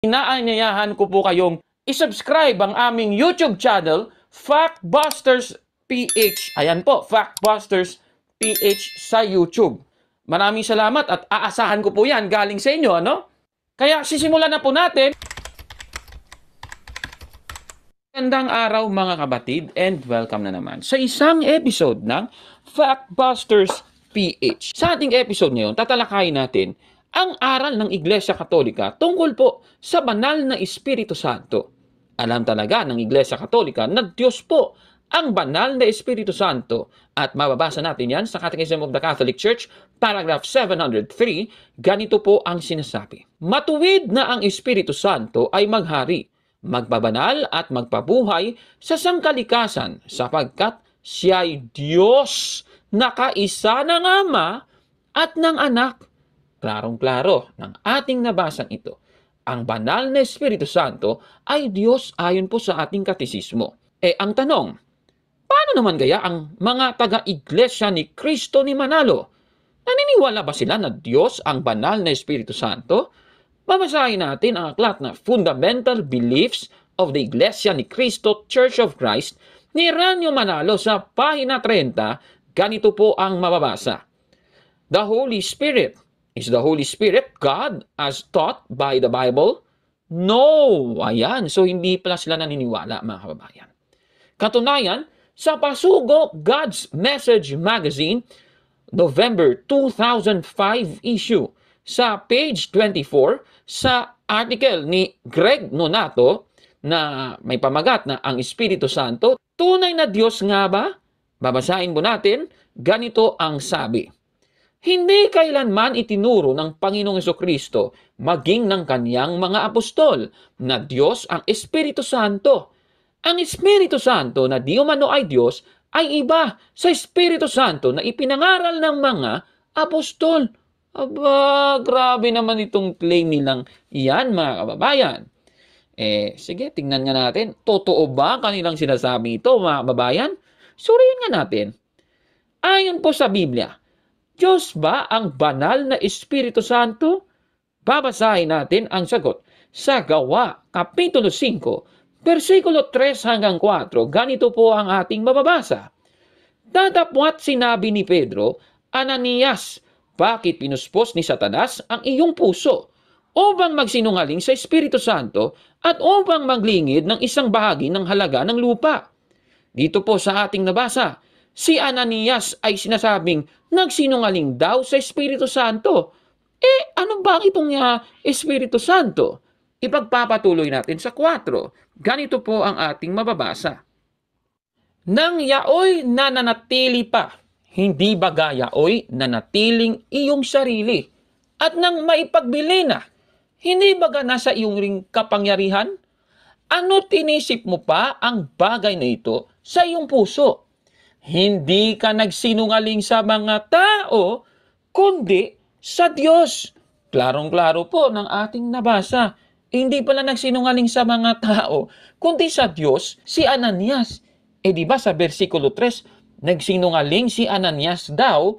Inaanyayahan ko po kayong isubscribe ang aming YouTube channel, Factbusters PH. Ayan po, Factbusters PH sa YouTube. Maraming salamat at aasahan ko po yan galing sa inyo, ano? Kaya sisimulan na po natin. Magandang araw mga kabatid and welcome na naman sa isang episode ng Factbusters PH. Sa ating episode ngayon, tatalakayin natin ang aral ng Iglesia Katolika tungkol po sa banal na Espiritu Santo. Alam talaga ng Iglesia Katolika na Diyos po ang banal na Espiritu Santo at mababasa natin yan sa Catechism of the Catholic Church, paragraph 703, ganito po ang sinasabi. Matuwid na ang Espiritu Santo ay maghari, magbabanal at magpabuhay sa sangkalikasan sapagkat siya'y Diyos na kaisa ng Ama at ng Anak. Klarong-klaro ng ating nabasang ito. Ang banal na Espiritu Santo ay Diyos ayon po sa ating katisismo. Ang tanong, paano naman kaya ang mga taga-iglesia ni Cristo ni Manalo? Naniniwala ba sila na Diyos ang banal na Espiritu Santo? Babasahin natin ang aklat na Fundamental Beliefs of the Iglesia ni Cristo Church of Christ ni Ranyo Manalo sa pahina 30. Ganito po ang mababasa. The Holy Spirit. Is the Holy Spirit God as taught by the Bible? No! Ayan. So, hindi pala sila naniniwala, mga kababayan. Katunayan, sa Pasugo God's Message Magazine, November 2005 issue, sa page 24, sa article ni Greg Nonato, na may pamagat na ang Espiritu Santo, tunay na Diyos nga ba? Babasahin po natin, ganito ang sabi. Hindi kailanman itinuro ng Panginoong Jesucristo maging ng kaniyang mga apostol na Diyos ang Espiritu Santo. Ang Espiritu Santo na di umano ay Diyos ay iba sa Espiritu Santo na ipinangaral ng mga apostol. Aba, grabe naman itong claim nilang iyan, mga kababayan. Sige, tingnan nga natin. Totoo ba kanilang sinasabi ito, mga kababayan? Suriin nga natin. Ayon po sa Biblia, Diyos ba ang banal na Espiritu Santo? Babasahin natin ang sagot sa Gawa, Kapitulo 5, versikulo 3 hanggang 4. Ganito po ang ating mababasa. Datapwat sinabi ni Pedro, Ananias, bakit pinuspos ni Satanas ang iyong puso upang magsinungaling sa Espiritu Santo at upang maglingid ng isang bahagi ng halaga ng lupa? Dito po sa ating nabasa, si Ananias ay sinasabing nagsinungaling daw sa Espiritu Santo. Ano ba itong Espiritu Santo? Ipagpapatuloy natin sa 4. Ganito po ang ating mababasa. Nang yaoy nananatili pa, hindi baga yaoy nanatiling iyong sarili, at nang maipagbili na, hindi baga nasa iyong ring kapangyarihan? Ano tinisip mo pa ang bagay na ito sa iyong puso? Hindi ka nagsinungaling sa mga tao, kundi sa Diyos. Klarong-klaro po ng ating nabasa. Hindi pala nagsinungaling sa mga tao, kundi sa Diyos si Ananias. Diba sa versikulo 3, nagsinungaling si Ananias daw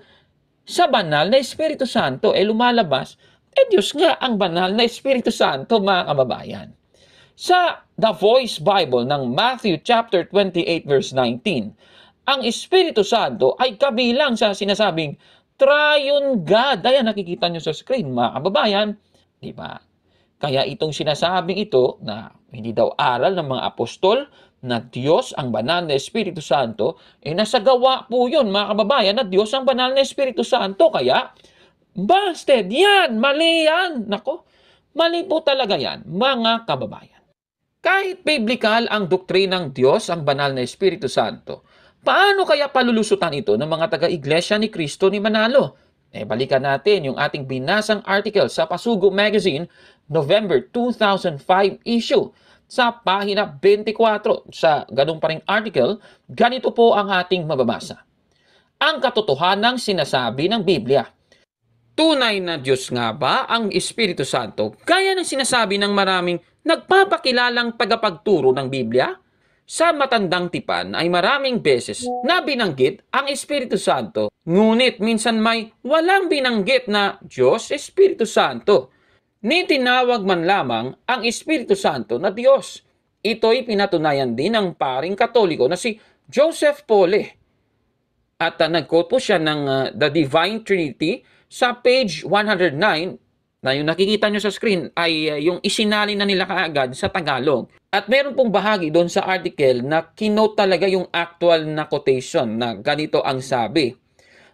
sa banal na Espiritu Santo. Lumalabas, Diyos nga ang banal na Espiritu Santo, mga kababayan. Sa The Voice Bible ng Matthew chapter 28 verse 19, ang Espiritu Santo ay kabilang sa sinasabing Triune God. Ayan, nakikita nyo sa screen, mga kababayan. Diba? Kaya itong sinasabing ito na hindi daw aral ng mga apostol na Diyos ang banal na Espiritu Santo, nasa gawa po yun, mga kababayan, na Diyos ang banal na Espiritu Santo. Kaya, busted yan, mali yan. Nako, mali po talaga yan, mga kababayan. Kahit biblikal ang doktrinang Diyos ang banal na Espiritu Santo, paano kaya palulusutan ito ng mga taga-iglesia ni Cristo ni Manalo? Balikan natin yung ating binasang article sa Pasugo Magazine, November 2005 issue. Sa pahina 24, sa ganung pa ring article, ganito po ang ating mababasa. Ang katotohanang sinasabi ng Biblia. Tunay na Diyos nga ba ang Espiritu Santo? Gaya ng sinasabi ng maraming nagpapakilalang tagapagturo ng Biblia? Sa matandang tipan ay maraming beses na binanggit ang Espiritu Santo, ngunit minsan may walang binanggit na Diyos Espiritu Santo. ni tinawag man lamang ang Espiritu Santo na Diyos. Ito'y pinatunayan din ng paring Katoliko na si Joseph Pole. At nag-quote po siya ng The Divine Trinity sa page 109, na yung nakikita nyo sa screen ay yung isinali na nila kaagad sa Tagalog. At meron pong bahagi doon sa article na kinote talaga yung actual na quotation na ganito ang sabi.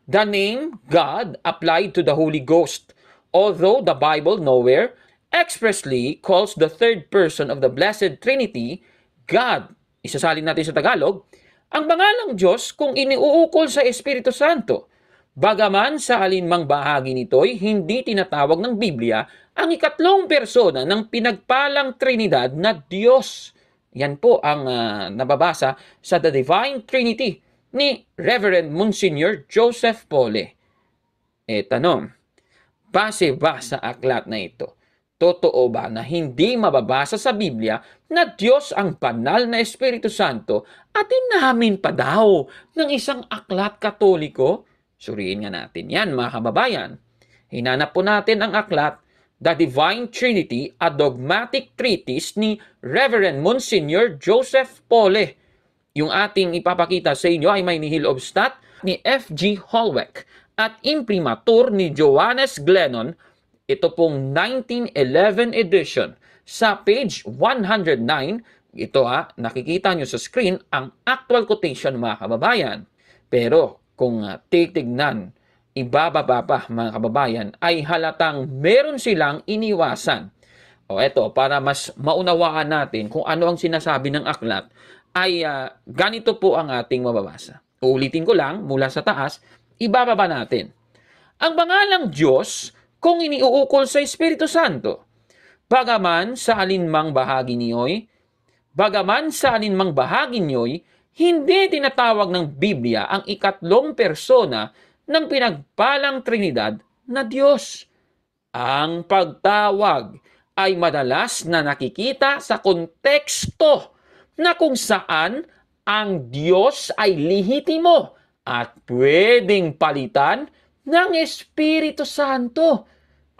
The name God applied to the Holy Ghost, although the Bible nowhere expressly calls the third person of the Blessed Trinity God. Isasalin natin sa Tagalog, ang bangalang Diyos kung iniuukol sa Espiritu Santo. Bagaman sa alinmang bahagi nito'y hindi tinatawag ng Biblia ang ikatlong persona ng pinagpalang Trinidad na Diyos. Yan po ang nababasa sa The Divine Trinity ni Reverend Monsignor Joseph Pole. Tanong, base ba sa aklat na ito, totoo ba na hindi mababasa sa Biblia na Diyos ang banal na Espiritu Santo at inamin pa daw ng isang aklat Katoliko? Suriin nga natin yan, mga kababayan. Hinanap po natin ang aklat The Divine Trinity, a Dogmatic Treatise ni Reverend Monsignor Joseph Pole. Yung ating ipapakita sa inyo ay may nihil obstat ni F.G. Holweck at imprimatur ni Johannes Glennon. Ito pong 1911 edition. Sa page 109, ito nakikita nyo sa screen ang actual quotation, mga kababayan. Pero kung titignan, ibababa pa, mga kababayan, ay halatang meron silang iniwasan. Eto, para mas maunawaan natin kung ano ang sinasabi ng aklat, ay ganito po ang ating mababasa. Uulitin ko lang, mula sa taas, ibababa natin. Ang bangalang Diyos kung iniuukol sa Espiritu Santo, bagaman sa alinmang bahagi niyo'y hindi tinatawag ng Biblia ang ikatlong persona ng pinagpalang Trinidad na Diyos. Ang pagtawag ay madalas na nakikita sa konteksto na kung saan ang Diyos ay lihitimo at pwedeng palitan ng Espiritu Santo.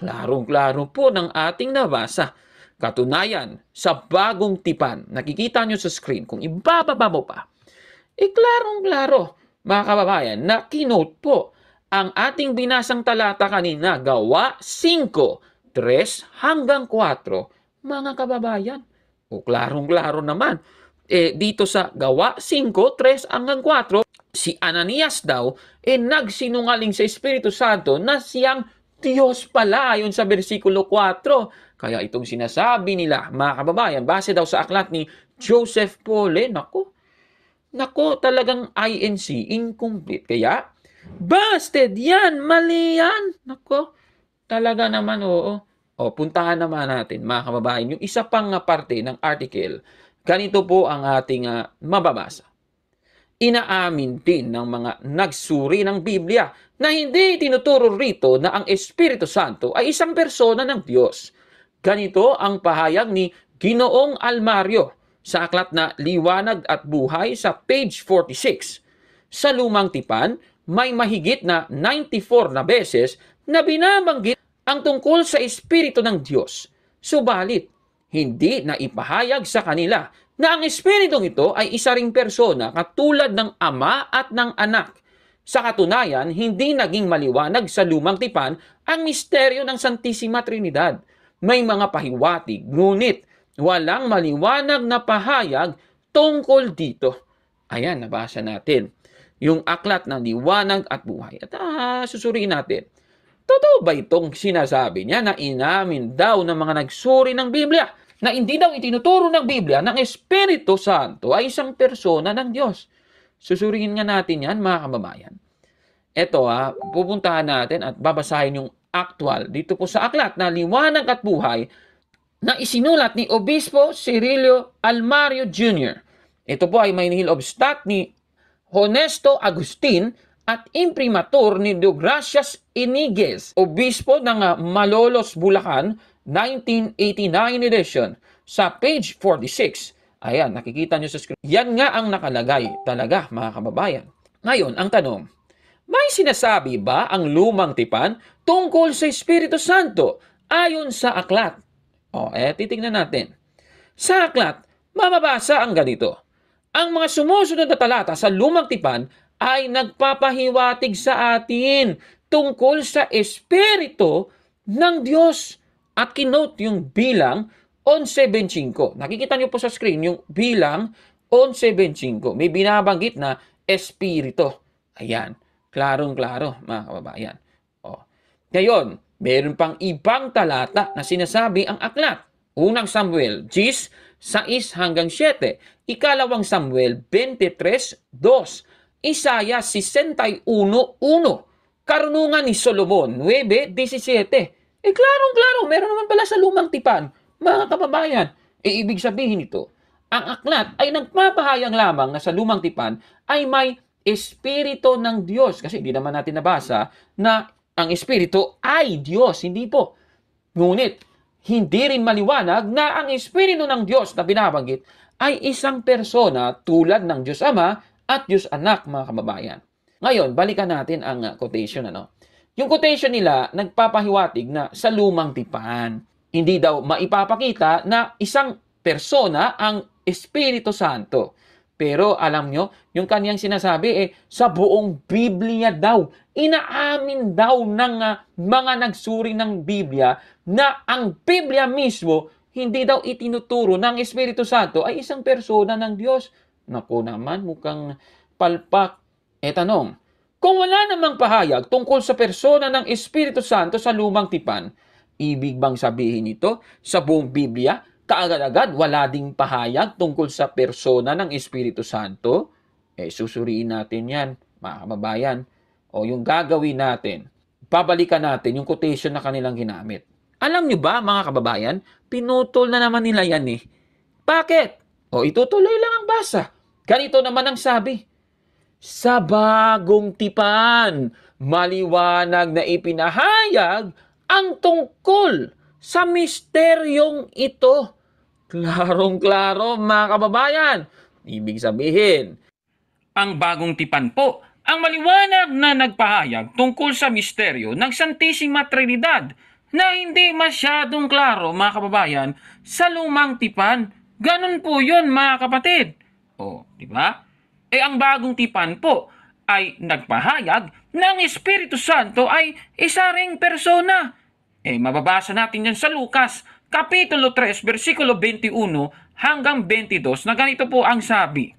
Klarong-klaro po ng ating nabasa. Katunayan, sa Bagong Tipan, nakikita nyo sa screen, kung ibababa mo pa, klarong-klaro, mga kababayan, na kinote po ang ating binasang talata kanina, Gawa 5, 3 hanggang 4, mga kababayan. Klarong-klaro naman. Dito sa Gawa 5, 3 hanggang 4, si Ananias daw, nagsinungaling sa Espiritu Santo na siyang Diyos pala, ayon sa versikulo 4. Kaya itong sinasabi nila, mga kababayan, base daw sa aklat ni Joseph Pole, Nako, talagang INC, incomplete. Kaya, busted yan, mali yan. Nako, talaga naman, oo. Puntahan naman natin, mga kababayan, yung isa pang parte ng article. Ganito po ang ating mababasa. Inaamin din ng mga nagsuri ng Biblia na hindi tinuturo rito na ang Espiritu Santo ay isang persona ng Diyos. Ganito ang pahayag ni Ginoong Almario sa aklat na Liwanag at Buhay sa page 46. Sa Lumang Tipan, may mahigit na 94 na beses na binabanggit ang tungkol sa Espiritu ng Diyos. Subalit, hindi na ipahayag sa kanila na ang Espiritong ito ay isa ring persona katulad ng Ama at ng Anak. Sa katunayan, hindi naging maliwanag sa Lumang Tipan ang misteryo ng Santissima Trinidad. May mga pahiwatig, ngunit walang maliwanag na pahayag tungkol dito. Ayan, nabasa natin yung aklat ng Liwanag at Buhay. At susuriin natin, totoo ba itong sinasabi niya na inamin daw ng mga nagsuri ng Biblia na hindi daw itinuturo ng Biblia ng Espiritu Santo ay isang persona ng Diyos? Susuriin nga natin yan, mga kababayan. Ito pupuntahan natin at babasahin yung actual dito po sa aklat na Liwanag at Buhay na isinulat ni Obispo Cirilio Almario Jr. Ito po ay may nihil obstat ni Honesto Agustin at imprimatur ni Deogracias Iniguez, Obispo ng Malolos, Bulacan, 1989 edition, sa page 46. Ayan, nakikita nyo sa screen. Yan nga ang nakalagay talaga, mga kababayan. Ngayon, ang tanong, may sinasabi ba ang Lumang Tipan tungkol sa Espiritu Santo Ayon sa aklat, titignan natin. Sa aklat, mababasa ang ganito. Ang mga sumusunod na talata sa Lumang Tipan ay nagpapahiwatig sa atin tungkol sa Espiritu ng Diyos. At kinote yung bilang 11.25. Nakikita niyo po sa screen yung bilang 11.25. May binabanggit na Espiritu. Ayan. Klarong-klaro, mga kababayan. Ngayon, meron pang ibang talata na sinasabi ang aklat. Unang Samuel 10, 6 hanggang 7. Ikalawang Samuel 23:2. Isaiah 61:1. Karunungan ni Solomon 9:17. Klarong-klaro, meron naman pala sa Lumang Tipan, mga kababayan. Ibig sabihin nito, ang aklat ay nagpapahayag lamang na sa Lumang Tipan ay may Espiritu ng Diyos. Kasi hindi naman natin nabasa na ang Espiritu ay Diyos. Hindi po. Ngunit, hindi rin maliwanag na ang Espiritu ng Diyos na binabanggit ay isang persona tulad ng Diyos Ama at Diyos Anak, mga kababayan. Ngayon, balikan natin ang quotation. Yung quotation nila, nagpapahiwatig na sa Lumang Tipan. Hindi daw maipapakita na isang persona ang Espiritu Santo. Pero alam nyo, yung kaniyang sinasabi sa buong Biblia daw, inaamin daw ng mga nagsuri ng Biblia na ang Biblia mismo, hindi daw itinuturo ng Espiritu Santo ay isang persona ng Diyos. Naku naman, mukhang palpak. Tanong, kung wala namang pahayag tungkol sa persona ng Espiritu Santo sa Lumang Tipan, ibig bang sabihin ito sa buong Biblia, kaagad-agad wala ding pahayag tungkol sa persona ng Espiritu Santo? Susuriin natin yan, mga kababayan. Yung gagawin natin, babalikan natin yung quotation na kanilang ginamit. Alam nyo ba, mga kababayan, pinutol na naman nila yan Bakit? Itutuloy lang ang basa. Ganito naman ang sabi. Sa Bagong Tipan, maliwanag na ipinahayag ang tungkol sa misteryong ito. Klarong-klaro, mga kababayan. Ibig sabihin, ang Bagong Tipan po, ang maliwanag na nagpahayag tungkol sa misteryo ng Santissima Trinidad na hindi masyadong klaro, mga kababayan, sa Lumang Tipan. Ganun po yun, mga kapatid. Di ba? Ang Bagong Tipan po ay nagpahayag ng Espiritu Santo ay isa ring persona. Mababasa natin yan sa Lucas, Kapitulo 3, versikulo 21 hanggang 22 na ganito po ang sabi.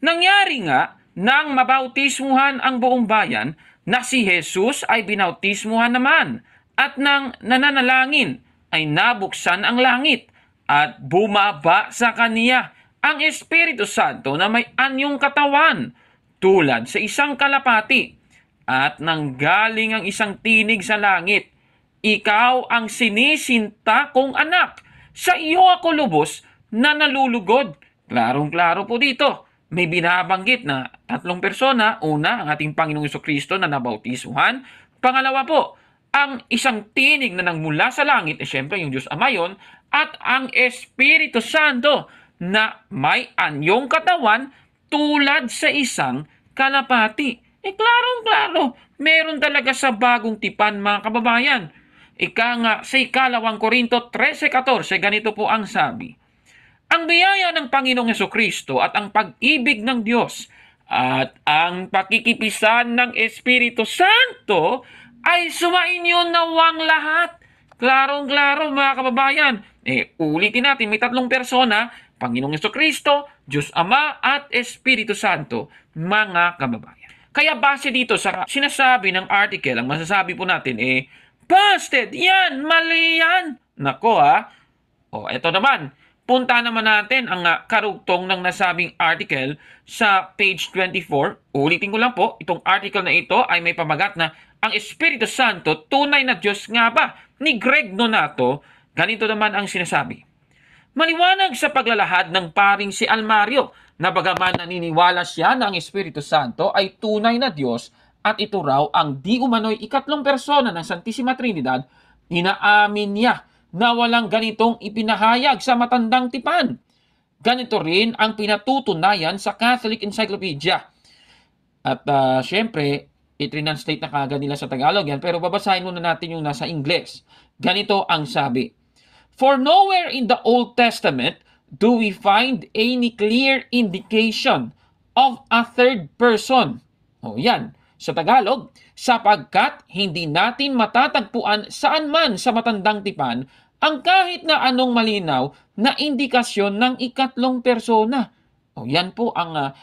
Nangyari nga nang mabautismuhan ang buong bayan na si Jesus ay binautismuhan naman at nang nananalangin ay nabuksan ang langit at bumaba sa kaniya ang Espiritu Santo na may anyong katawan tulad sa isang kalapati at nanggaling ang isang tinig sa langit. Ikaw ang sinisinta kong anak. Sa iyo ako lubos na nalulugod. Klarong-klaro po dito. May binabanggit na tatlong persona. Una, ang ating Panginoong Jesucristo na nabautismuhan. Pangalawa po, ang isang tinig na nagmula sa langit, syempre yung Diyos Ama yun, at ang Espiritu Santo na may anyong katawan tulad sa isang kalapati. Klarong-klaro, meron talaga sa Bagong Tipan, mga kababayan. Sa ikalawang Korinto 13:14, ganito po ang sabi. Ang biyaya ng Panginoong Jesucristo at ang pag-ibig ng Diyos at ang pakikipisan ng Espiritu Santo ay sumainyo nawang lahat. Klarong-klaro, mga kababayan. Ulitin natin, may tatlong persona, Panginoong Jesucristo, Diyos Ama at Espiritu Santo, mga kababayan. Kaya base dito sa sinasabi ng article, ang masasabi po natin busted! Yan! Mali yan! Nako eto naman. Punta naman natin ang karugtong ng nasabing article sa page 24. Ulitin ko lang po, itong article na ito ay may pamagat na ang Espiritu Santo, tunay na Diyos nga ba? Ni Greg Nonato, ganito naman ang sinasabi. Maliwanag sa paglalahad ng paring si Almario na bagaman naniniwala siya na ang Espiritu Santo ay tunay na Diyos at ito raw ang di umano'y ikatlong persona ng Santissima Trinidad, inaamin niya na walang ganitong ipinahayag sa Matandang Tipan. Ganito rin ang pinatutunayan sa Catholic Encyclopedia. At syempre, I-translate na kagad nila sa Tagalog yan, pero babasahin muna natin yung nasa Ingles. Ganito ang sabi. For nowhere in the Old Testament do we find any clear indication of a third person. O yan, sa Tagalog, sapagkat hindi natin matatagpuan saan man sa matandang tipan ang kahit na anong malinaw na indikasyon ng ikatlong persona. O yan po ang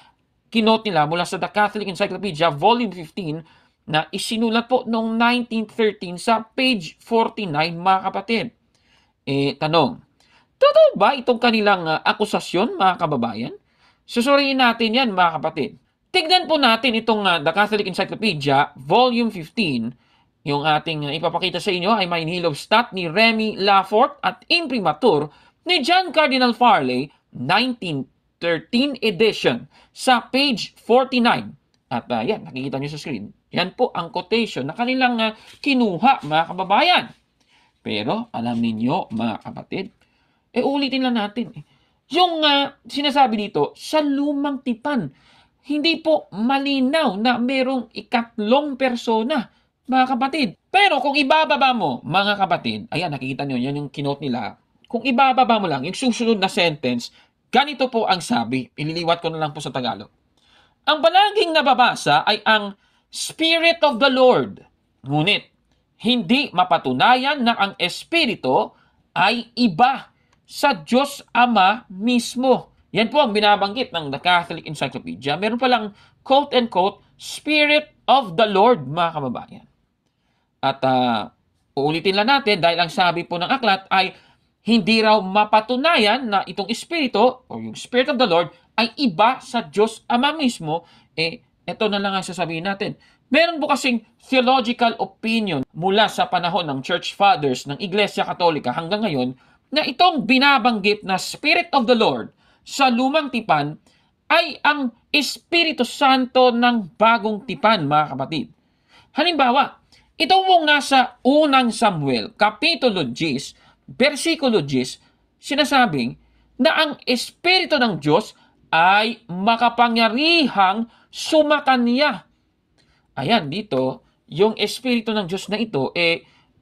kinote nila mula sa The Catholic Encyclopedia, Volume 15, na isinulat po noong 1913 sa page 49, mga kapatid. Tanong, totoo ba itong kanilang akusasyon, mga kababayan? Susuriin natin yan, mga kapatid. Tignan po natin itong The Catholic Encyclopedia, Volume 15. Yung ating ipapakita sa inyo ay may Nihilobstat ni Remy Lafort at imprimatur ni John Cardinal Farley, 1913 edition, sa page 49. At yan, nakikita nyo sa screen. Yan po ang quotation na kanilang kinuha, mga kababayan. Pero, alam ninyo, mga kapatid, ulitin lang natin. Yung sinasabi dito, sa lumang tipan, hindi po malinaw na merong ikatlong persona, mga kapatid. Pero kung ibababa mo, mga kapatid, ayan, nakikita nyo, yan yung kinote nila. Kung ibababa mo lang, yung susunod na sentence, ganito po ang sabi. Ililiwat ko na lang po sa Tagalog. Ang palaging nababasa ay ang Spirit of the Lord. Ngunit, hindi mapatunayan na ang Espiritu ay iba sa Diyos Ama mismo. Yan po ang binabanggit ng The Catholic Encyclopedia. Meron palang quote-unquote, Spirit of the Lord, mga kababayan. At uulitin lang natin dahil ang sabi po ng aklat ay hindi raw mapatunayan na itong Espiritu o yung Spirit of the Lord ay iba sa Diyos Ama mismo. Ito na lang ang sasabihin natin. Meron po kasing theological opinion mula sa panahon ng Church Fathers ng Iglesia Katolika hanggang ngayon na itong binabanggit na Spirit of the Lord sa lumang tipan ay ang Espiritu Santo ng bagong tipan, mga kapatid. Halimbawa, ito mong nasa unang Samuel, Kapitulo 10, versikulo 10, sinasabing na ang Espiritu ng Diyos ay makapangyarihang sumakanya. Ayan, dito, yung Espiritu ng Diyos na ito,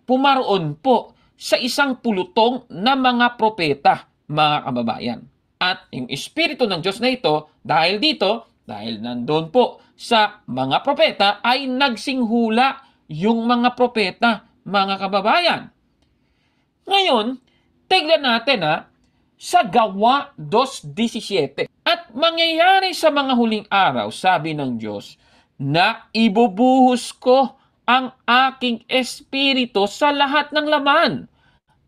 pumaroon po sa isang pulutong na mga propeta, mga kababayan. At yung Espiritu ng Diyos na ito, dahil dito, dahil nandun po sa mga propeta, ay nagsinghula yung mga propeta, mga kababayan. Ngayon, tignan natin sa Gawa 2:17. At mangyayari sa mga huling araw, sabi ng Diyos, na ibubuhos ko ang aking espiritu sa lahat ng laman.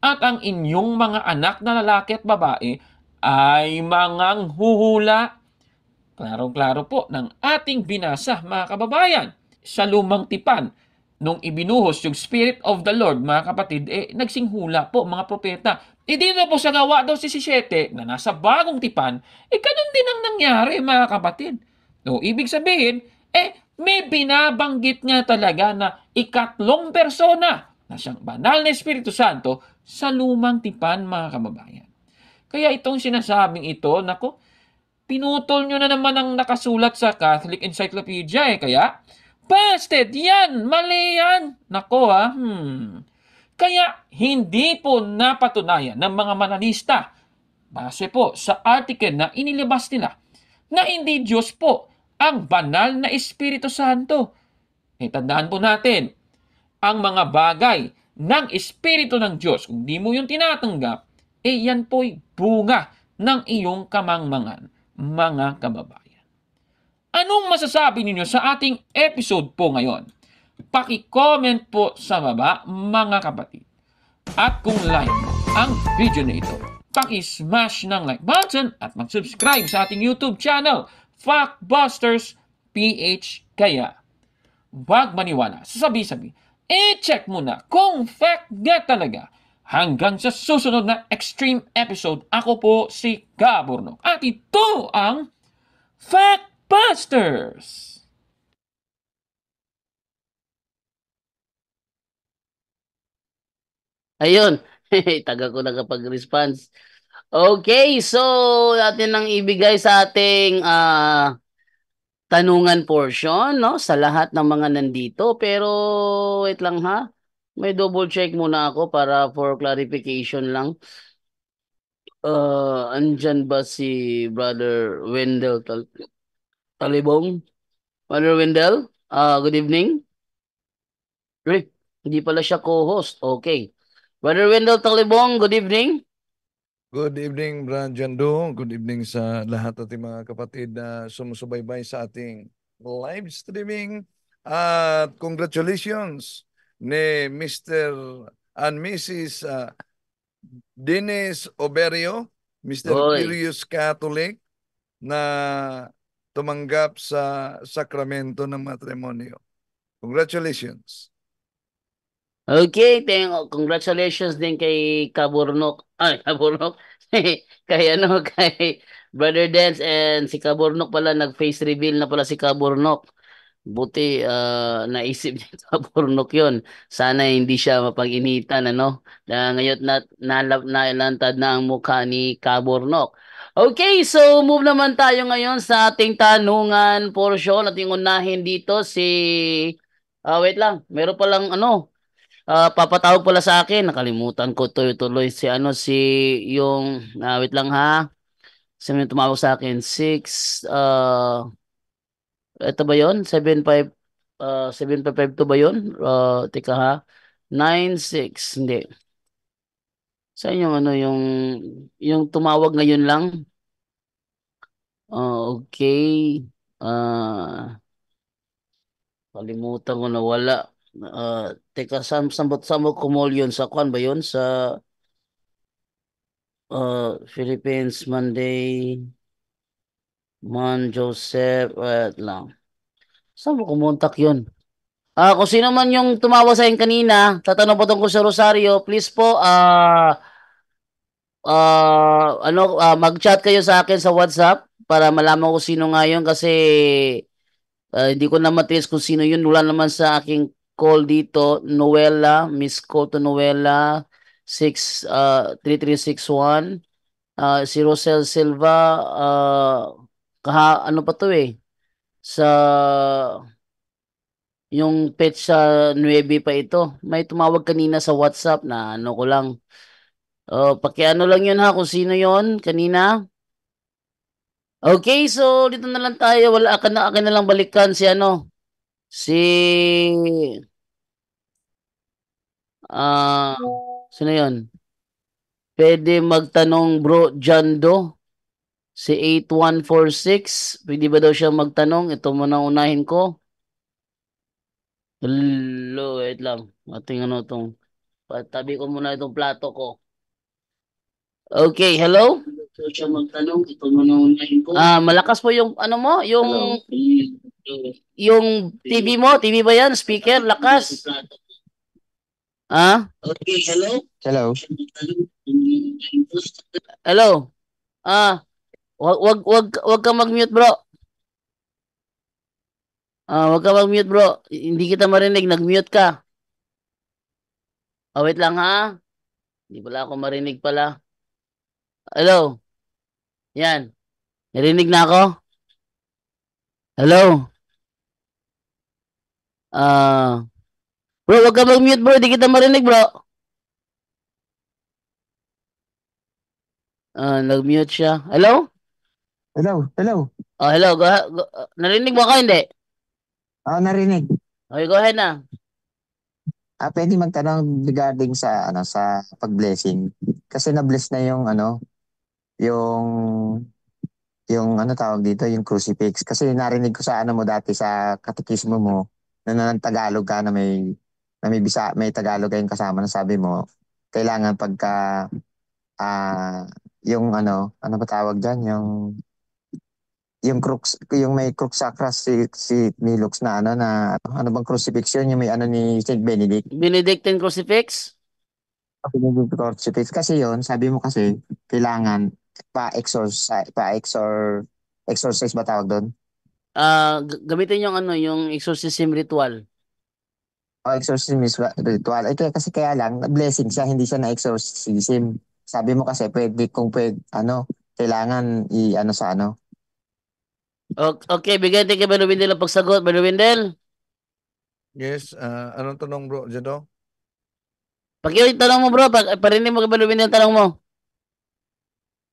At ang inyong mga anak na lalaki at babae ay manganghuhula. Klarong-klaro po ng ating binasa, mga kababayan. Sa lumang tipan, nung ibinuhos yung Spirit of the Lord, mga kapatid, nagsinghula po, mga propeta. Dito po sa Gawa 2:17, na nasa bagong tipan, ganun din ang nangyari, mga kapatid. No, ibig sabihin, may binabanggit nga talaga na ikatlong persona na siyang banal na Espiritu Santo sa lumang tipan, mga kababayan. Kaya itong sinasabing ito, nako, pinutol nyo na naman ang nakasulat sa Catholic Encyclopedia kaya busted yan, mali yan. Nako Kaya hindi po napatunayan ng mga manalista base po sa article na inilabas nila na hindi Diyos po ang banal na Espiritu Santo. Tandaan po natin, ang mga bagay ng Espiritu ng Diyos, kung di mo yung tinatanggap, yan po'y bunga ng iyong kamangmangan, mga kababayan. Anong masasabi ninyo sa ating episode po ngayon? Paki-comment po sa baba, mga kapatid. At kung like ang video na ito, paki-smash ng like button at mag-subscribe sa ating YouTube channel, Factbusters PH. Kaya, wag maniwala sa sabi-sabi. I-check mo na kung fact nga talaga. Hanggang sa susunod na extreme episode, ako po si Gaborno. At ito ang Factbusters! Ayun, taga ko nakapag-response. Okay, so atin nang ibigay sa ating tanungan portion, no? Sa lahat ng mga nandito. Pero, wait lang ha. May double check muna ako para for clarification lang. Andyan ba si Brother Wendell Talibong? Brother Wendell, good evening. Rick, hindi pala siya co-host. Okay. Brother Wendell Talibong, good evening. Good evening, Brad Jando. Good evening sa lahat ating mga kapatid na sumusubaybay sa ating live streaming. At congratulations ni Mr. and Mrs. Dennis Oberio, Mr. Oy. Curious Catholic, na tumanggap sa sakramento ng matrimonyo. Congratulations. Okay, congratulations din kay Kaburnok. Ay, Kaburnok. Kay kay Brother Dance and si Kaburnok pala nag-face reveal na pala si Kaburnok. Buti naisip ni Kaburnok 'yon. Sana hindi siya mapag-initan ano. Na ngayon nailantad na ang mukha ni Kaburnok. Okay, so move naman tayo ngayon sa ating tanungan portion at yung unahin dito si wait lang, meron palang papatawag pala sa akin. Nakalimutan ko tuloy si yung wait lang ha. Sino yung tumawag sa akin? Ito ba 'yon? 7552 ba 'yon? Teka ha. 96 hindi. Sa yung yung tumawag ngayon lang. Okay. Kalimutan ko na wala. Teka, saan mo kumol yun? Sa kwan ba yun? Sa Philippines, Monday, Joseph, wait lang. Saan mo kumontak yun? Kung sino man yung tumawag sa akin kanina, tatanong po tungkol sa Rosario, please po, mag-chat kayo sa akin sa WhatsApp para malaman ko sino nga yun kasi hindi ko na matrace kung sino yun. Wala naman sa aking call dito. Noela, Miss Cotto Noela, 3361. Si Rosel Silva, ano pa to eh. Sa yung pet sa 9 pa ito. May tumawag kanina sa WhatsApp na ano ko lang. Pakiano lang yun ha kung sino yon kanina. Okay, so dito na lang tayo. Wala akin na lang balikan si si ah sino yon? Pwede magtanong bro Jando si 8146. Pwede ba daw siya magtanong? Ito muna unahin ko. Hello, wait lang. Ating patabi ko muna itong plato ko. Okay, hello? So siya magtanong, ito muna unahin ko. Malakas po yung mo, yung TV mo, TV ba yan? Speaker, lakas. Okay, hello? Hello. Hello? Wag ka mag-mute, bro. Wag ka mag-mute, bro. Hindi kita marinig, nag-mute ka. Wait lang ha. Hindi pala ako marinig pala. Hello? Yan. Narinig na ako? Hello? Bro, wag ka mag-mute, bro. Hindi kita marinig, bro. Nag-mute siya. Hello? Hello. Hello. Hello. Narinig mo ako, hindi? Narinig. Okay, go ahead na. Pwede magtanong regarding sa sa pag-blessing. Kasi na-bless na yung yung tawag dito, yung crucifix. Kasi narinig ko sa mo dati sa katekismo mo na ng Tagalog ka may Tagalog kayong kasama na sabi mo kailangan pagka yung ano ba tawag diyan, yung crux, yung may crux sacra si Nilux na ano bang crucifixion yung may ni Saint Benedict. Benedictine crucifix? Benedict crucifix kasi yon sabi mo kasi kailangan exorcise ba tawag doon? Gamitin yung yung exorcism ritual. Exorcism is ritual. Kaya lang blessing siya, hindi siya na exorcism. Sabi mo kasi pwede kailangan sa Okay, bigyan din kay Brother Windel ang pagsagot. Brother Windel, Yes, anong tanong bro, Jado? pakiulit tanong mo bro, parinig mo kay Brother Windel tanong mo.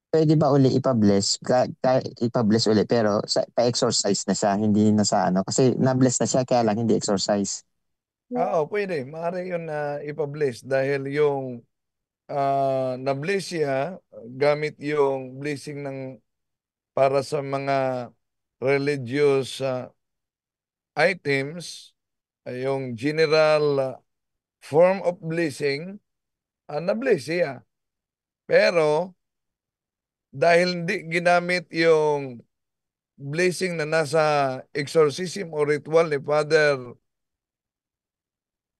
Pwede ba uli ipa-bless? Ipa-bless uli pero pa-exercise na siya, hindi na sa ano. Kasi na-bless na siya kaya lang hindi exercise. Oo, pwede. Maaari yun na ipa-bless dahil yung na-bless siya gamit yung blessing ng para sa mga religious items, yung general form of blessing, na-bless siya. Pero dahil hindi ginamit yung blessing na nasa exorcism o ritual ni Father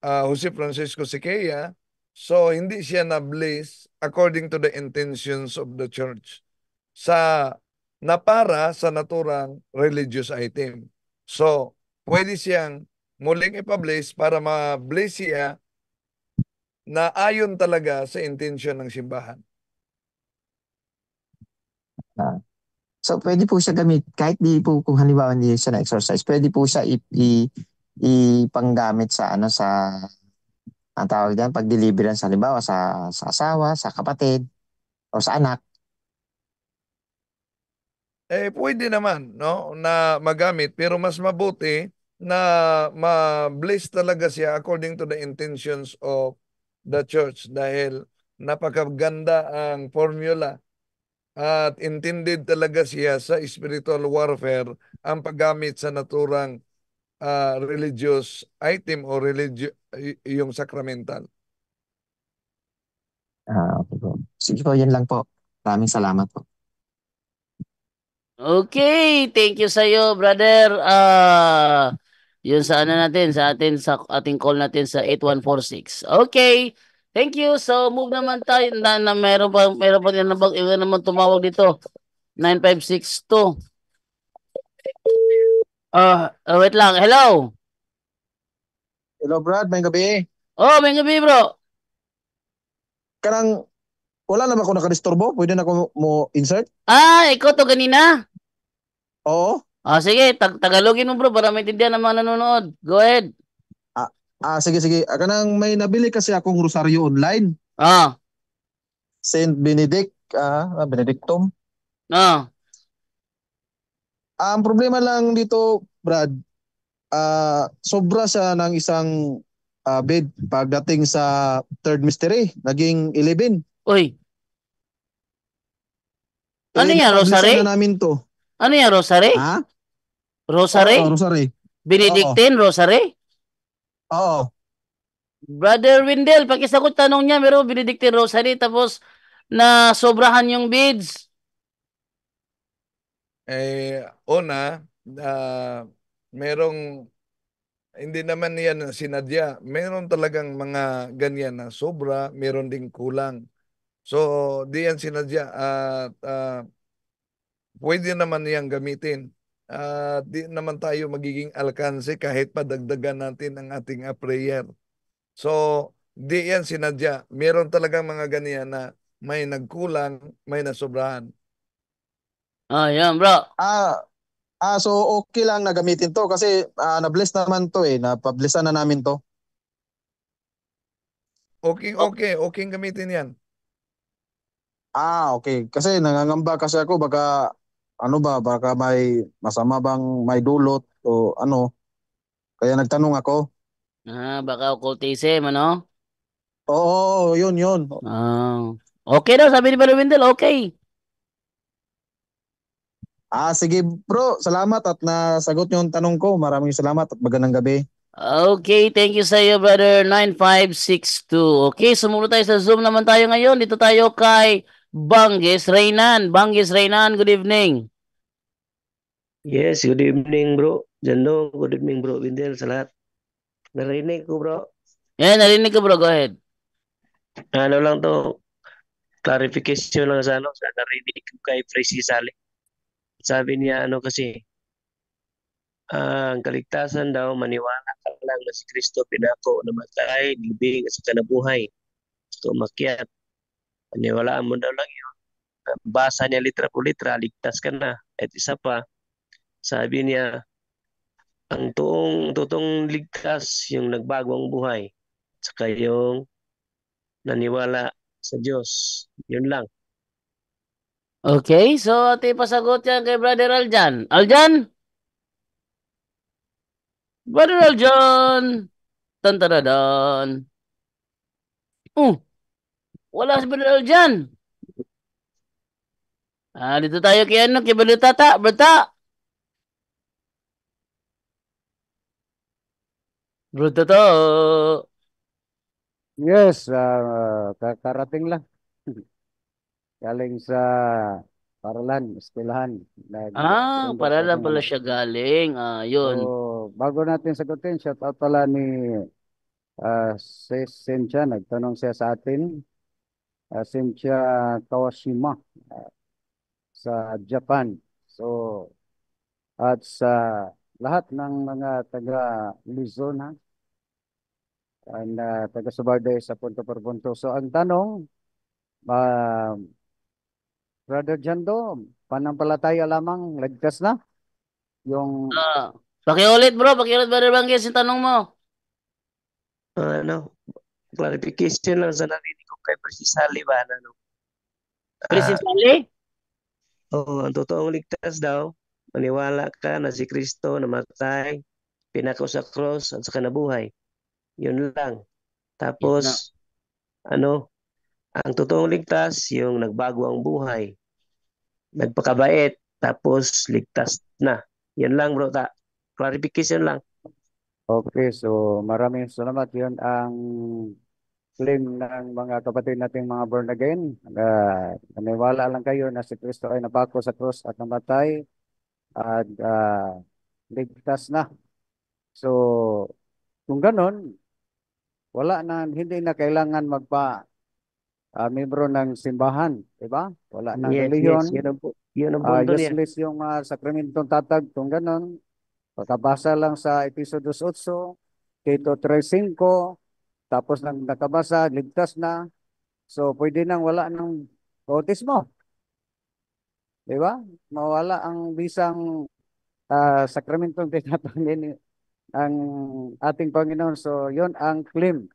Jose Francisco Siqueira, so hindi siya na-bless according to the intentions of the church sa na para sa naturang religious item. So, pwede siyang muling ipa-bless para ma-bless siya na ayon talaga sa intention ng simbahan. Ah, so pwede po siya gamit kahit di po kung halimbawa hindi siya na-exercise, pwede po siya ipanggamit sa ano sa ang tawag diyan pag deliverance halimbawa sa asawa, sa kapatid o sa anak. Pwede naman, no, na magamit pero mas mabuti na ma-bless talaga siya according to the intentions of the church dahil napakaganda ang formula at intended talaga siya sa spiritual warfare ang paggamit sa naturang religious item o yung sacramental. Okay po. Sige po, yun lang po. Maraming salamat po. Okay, thank you sa iyo, brother. Yun sa ano natin, sa ating call natin sa 8146. Okay. Thank you. So, move naman tayo na meron pa din naman tumawag dito. 9562. Wait lang. Hello. Hello Brad, may gabi. Oh, may gabi, bro. Kanang wala naman ako nakadisturbo, pwede na ako mo insert? Ikaw to kanina? Oo. Sige, Tagalogin mo, bro, para maintindihan ng mga nanonood. Go ahead. Ah, sige sige. Kanang may nabili kasi akong rosaryo online, Ah, Saint Benedict, Benedictum. ah. Ang problema lang dito, Brad, sobra siya ng isang bed pagdating sa third mystery, naging 11. Uy, ano yan, Napablisan Rosary? na namin to. Ano yan, Rosary? Ha? Oo, Rosary? rosary. Oo. Benedictine Rosary? Oo. Brother Windel, pakisagot tanong niya, meron Benedictine Rosary tapos na sobrahan yung beads. Una, merong hindi naman yan sinadya. Meron talagang mga ganyan na sobra, meron ding kulang. So, di yan sinadya at pwede naman niyang gamitin. At di naman tayo magiging alkanse kahit padagdagan natin ang ating prayer. So, di yan sinadya. Meron talagang mga ganyan na may nagkulang, may nasobrahan. Yan, bro. So okay lang na gamitin to kasi na-bless naman to napablisan na namin to. Okay, okay. Okay gamitin yan. Okay. Kasi nangangamba kasi ako baka baka may masama bang may dulot o ano. Kaya nagtanong ako. Baka occultism, ano? Oo, yun. Okay daw, sabi ni Brother Windel, okay. Sige bro, salamat at nasagot yung tanong ko. Maraming salamat at magandang gabi. Okay, thank you sa iyo, brother. 9562. Okay, sumunod tayo sa Zoom naman tayo ngayon. Dito tayo kay Banggis Reynan. Banggis Reynan, good evening. Yes, good evening bro. Jando, good evening bro. Windel sa lahat. Narinig ko bro. Narinig ko, bro. Go ahead. Ano lang to, clarification lang sa narinig ko kay Tracy Sale. Sabi niya kasi, ang kaligtasan daw, maniwala ka lang na si Kristo pinako, namatay, libing, at saka nabuhay. So umakyat. Paniwalaan mo daw lang yun. Basa niya litra po litra, ligtas ka na. At isa pa, Sabi niya, ang totoong ligtas yung nagbago ang buhay. Saka yung naniwala sa Diyos. Yun lang. Okay, so ate pasagot yan kay Brother Aljan. Aljan? Brother Aljan! Tan. Wala si Brother Aljan. Dito tayo kay ano, kay Brother Tata. Brata! Brother Tata! Yes, kakarating lang. Galing sa paralan, eskwelahan. Para lang Aking pala anak. siya galing. So, Yun. bago natin sagutin, shout out pala ni Cynthia. Nagtanong siya sa atin. Cynthia Kawashima sa Japan. So, at sa lahat ng mga taga Luzon, ha? And taga Subarde sa punto por punto. So, ang tanong, uh, Brother Jando, panampalataya lamang, lagkas na. Yung, Pakiulit bro, pakiulit Brother Banggis yung tanong mo. Ano, clarification lang sa narinig ko kay Percy Sally ba? Ano, Princess ah, Sally? ang totoong ligtas daw, maniwala ka na si Kristo namatay, pinako sa cross at saka nabuhay. Yun lang. Yun na. Tapos, ano, ang totoong ligtas, yung nagbago ang buhay, nagpakabait, tapos ligtas na. Yan lang bro, clarification lang. okay, so maraming salamat. Yun ang claim ng mga kapatid nating mga born again. Naniwala lang kayo na si Kristo ay napako sa krus at namatay at ligtas na. So, kung ganon, hindi na kailangan membro ng simbahan, di ba? Wala nang Yes, reliyon. yes, yun ang punto niya. Useless yung sakramentong tatag kung ganon. Pagkabasa lang sa Episodio 8, Tito 3:5, tapos nang nakabasa, ligtas na. So, pwede nang wala ng bautismo. Di ba? Mawala ang bisang sakramentong tinatangin ang ating Panginoon. So, yon ang claim.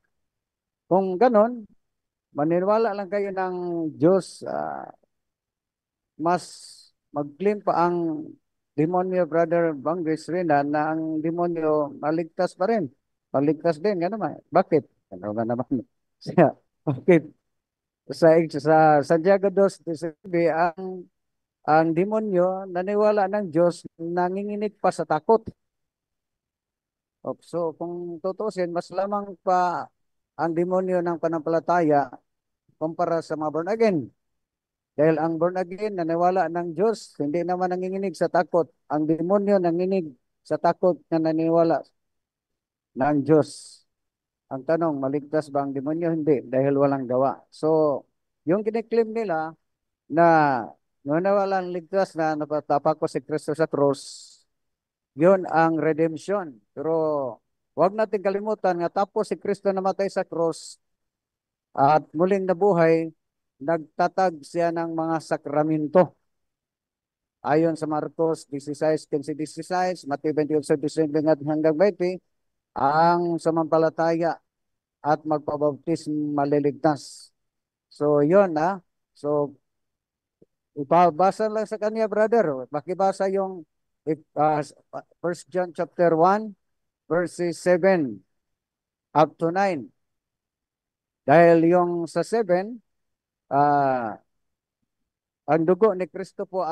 Kung ganon, maniniwala lang kayo ng Diyos, mas mag-claim pa ang demonyo, Brother Banggis Rina, na ang demonyo maligtas pa rin. Maligtas din, gano'n naman. Bakit? Ano ba naman? Bakit? Sa Santiago 2:19, ang demonyo naniwala ng Diyos, nanginginig pa sa takot. So, kung tutusin, mas lamang pa ang demonyo ng panampalataya kumpara sa mga born again. Dahil ang born again, naniwala ng Diyos, hindi naman nanginginig sa takot. Ang demonyo nanginig sa takot na naniwala ng Diyos. Ang tanong, maligtas ba ang demonyo? Hindi, dahil walang gawa. So, yung kiniklaim nila na walang ligtas na napatapak ko si Kristo sa cross, yun ang redemption. Pero huwag natin kalimutan nga tapos si Kristo namatay sa cross at muling nabuhay, nagtatag siya ng mga sakramento. Ayon sa Marcos 16:15-16, Mateo 28:19 hanggang 20, ang samampalataya at magpabautis maliligtas. So, yun So, ipabasa lang sa kanya, brother. Makibasa yung 1 John chapter 1, verses 7 up to 9. Dahil yung sa 7, ang dugo ni Kristo po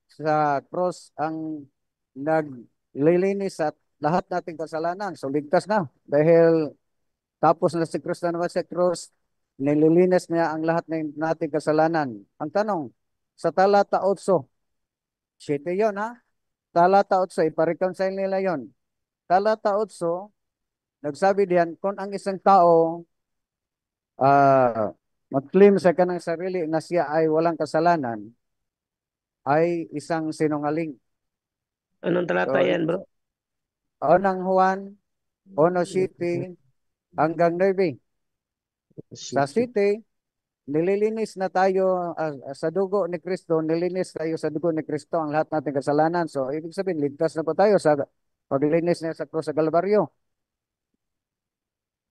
sa cross ang naglilinis at lahat nating kasalanan. So ligtas na. Dahil tapos na si Kristo naman sa cross, nililinis niya ang lahat ng nating kasalanan. Ang tanong, sa talata 8, 7 yun Talata 8, ipareconcile nila yon. Talata 8, nagsabi diyan, kung ang isang tao mag-claim sa kanang sarili na siya ay walang kasalanan, ay isang sinungaling. Anong talata So, yan, bro? Unang Juan, 1:7 hanggang 9. Sa city, nililinis na tayo sa dugo ni Kristo, nilinis tayo sa dugo ni Kristo ang lahat nating kasalanan. So, ibig sabihin, ligtas na po tayo sa paglinis niya sa krus sa Kalbaryo.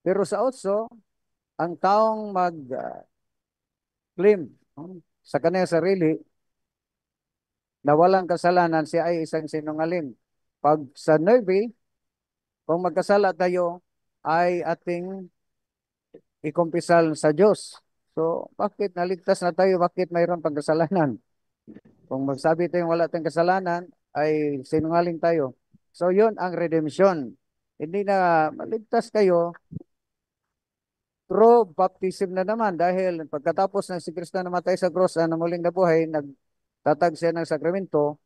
Pero sa otso, ang taong mag-claim sa kanyang sarili na walang kasalanan, siya ay isang sinungaling. Pag sa 9, kung magkasala tayo, ay ating ikumpisal sa Diyos. So, bakit naligtas na tayo? Bakit mayroon pang kasalanan? Kung magsabi tayong wala tayong kasalanan, ay sinungaling tayo. So, yun ang redemption. Hindi na maligtas kayo through baptism na naman dahil pagkatapos ng si Kristo namatay sa cross na muling nabuhay, nagtatag siya ng sakramento.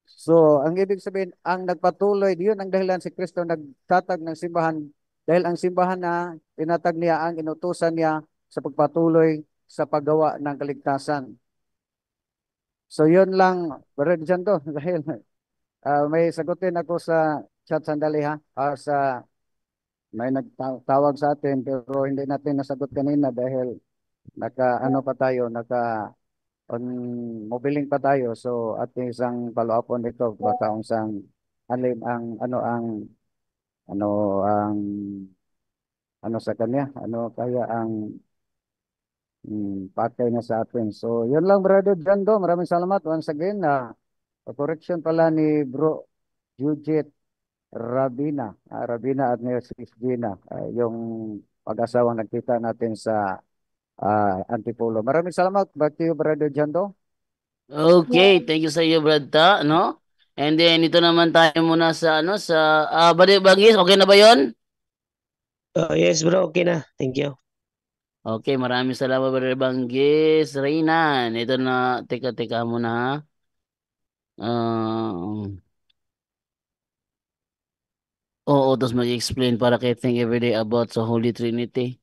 So, ang ibig sabihin, ang nagpatuloy, yun ang dahilan si Kristo nagtatag ng simbahan dahil ang simbahan na tinatag niya ang inutusan niya sa pagpatuloy sa paggawa ng kaligtasan. So, yun lang, Brother John to, dahil may sagutin ako sa chat sandali ha, may nagtawag sa atin pero hindi natin nasagot kanina dahil ano pa tayo, on mobiling pa tayo. So ating isang follow-up nito baka unsang alin ang ang sa kanya, kaya ang patay na sa atin. So yun lang Brother Jando, maraming salamat once again na correction pala ni Bro Jujit Rabina at ni Sis Gina, yung pag-asawang nagkita natin sa Antipolo. Maraming salamat. Back to you, Brother Jando. Okay, thank you sa iyo, Brad Ta, no? And then ito naman tayo muna sa Bangis, okay na ba 'yon? Yes bro, okay na. Thank you. Okay, maraming salamat, Brother Bangis. Reynan, ito na, teka muna ha. Oo, tapos mag-explain para kay Think Everyday about sa Holy Trinity.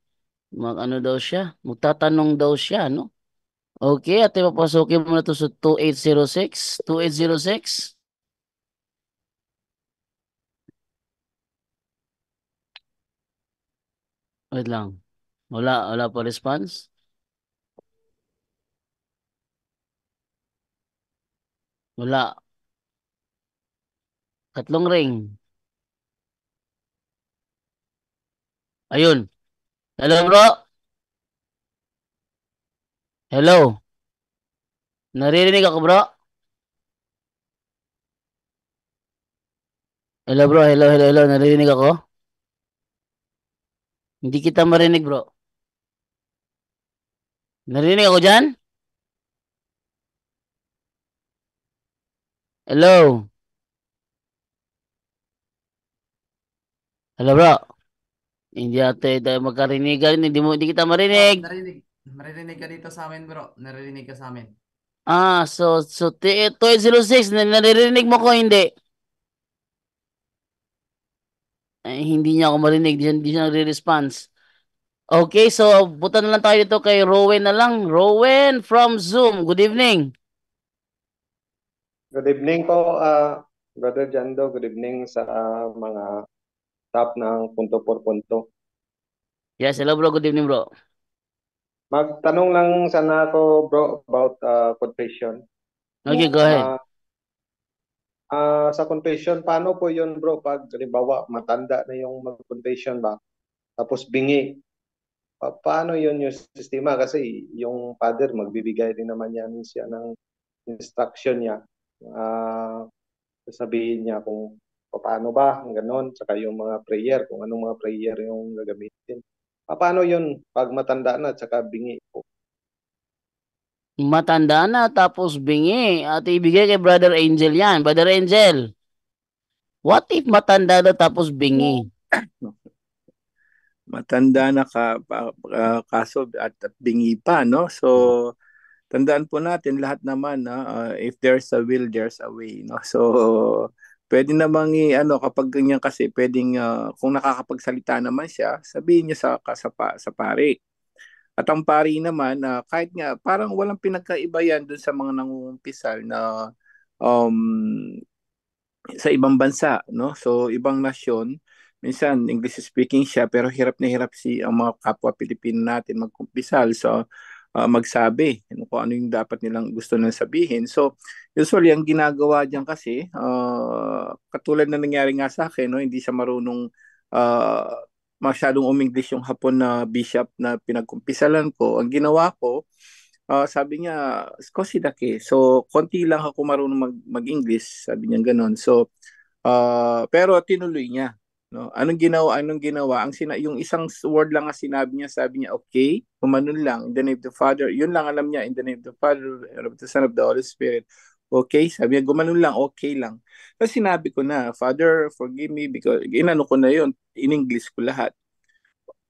Mag-ano daw siya? Magtatanong daw siya, no? Okay, ate, papasukin mo na to sa 2806. 2806. Wait lang. Wala pa response. Wala. Tatlong ring. Ayun. Hello, bro. Hello. Naririnig ako, bro. Hello, bro. Hello. Naririnig ako? Hindi kita marinig, bro. Naririnig ako dyan? Hello. Hello, bro. Hindi ate tayo magkarinigan. Hindi kita marinig. Maririnig ka dito sa amin, bro. Naririnig ka sa amin. So 2806, naririnig mo ko, hindi. Ay, hindi niya ako marinig. Hindi siya nagre-response. Okay, so buta na lang tayo dito kay Rowen na lang. Rowen from Zoom. Good evening. Good evening po, Brother Jando. Good evening sa mga staff ng Punto por Punto. Yes, hello bro. Good evening, bro. Magtanong lang sana ako, bro, about confession. Okay, go ahead. Sa confession, paano po yun, bro, pag halimbawa matanda na yung mag-confession ba? Tapos bingi. Paano yun yung sistema? Kasi yung father, magbibigay din naman yan siya ng instruction niya. Sasabihin niya kung paano ba, ganon, saka yung mga prayer, kung anong mga prayer yung gagamitin. Paano yun pag matanda na at saka bingi po? Matanda na tapos bingi at ibigay kay Brother Angel yan. Brother Angel, what if matanda na tapos bingi? Matanda na kaso at bingi pa, no? So tandaan po natin lahat naman, if there's a will, there's a way, no? So pwede namang kapag ganyan kasi pwedeng kung nakakapagsalita naman siya, sabihin niya sa pari. At ang pari naman, kahit nga parang walang pinagkaiba yan dun sa mga nangungumpisal na sa ibang bansa, no? So ibang nasyon, minsan English speaking siya pero hirap na hirap ang mga kapwa Pilipino natin magkumpisal. So magsabi kung ano yung dapat nilang gusto nang sabihin. So usually ang ginagawa diyan kasi katulad na nangyari nga sa akin, no, hindi siya marunong masyadong umenglish yung Hapon na bishop na pinagkumpisalan ko. Ang ginawa ko, sabi niya, "Skoshi dake." So konti lang ako marunong mag-English, sabi niya gano'n. So pero tinuloy niya. No? Anong ginawa? Yung isang word lang ang sinabi niya, sabi niya, okay, kumanon lang, in the name of the Father. Yun lang alam niya, in the name of the Father, of the Son, of the Holy Spirit. Okay, sabi niya, gumanon lang, okay lang. Tapos sinabi ko na, Father, forgive me, because inano ko na yun, in English ko lahat.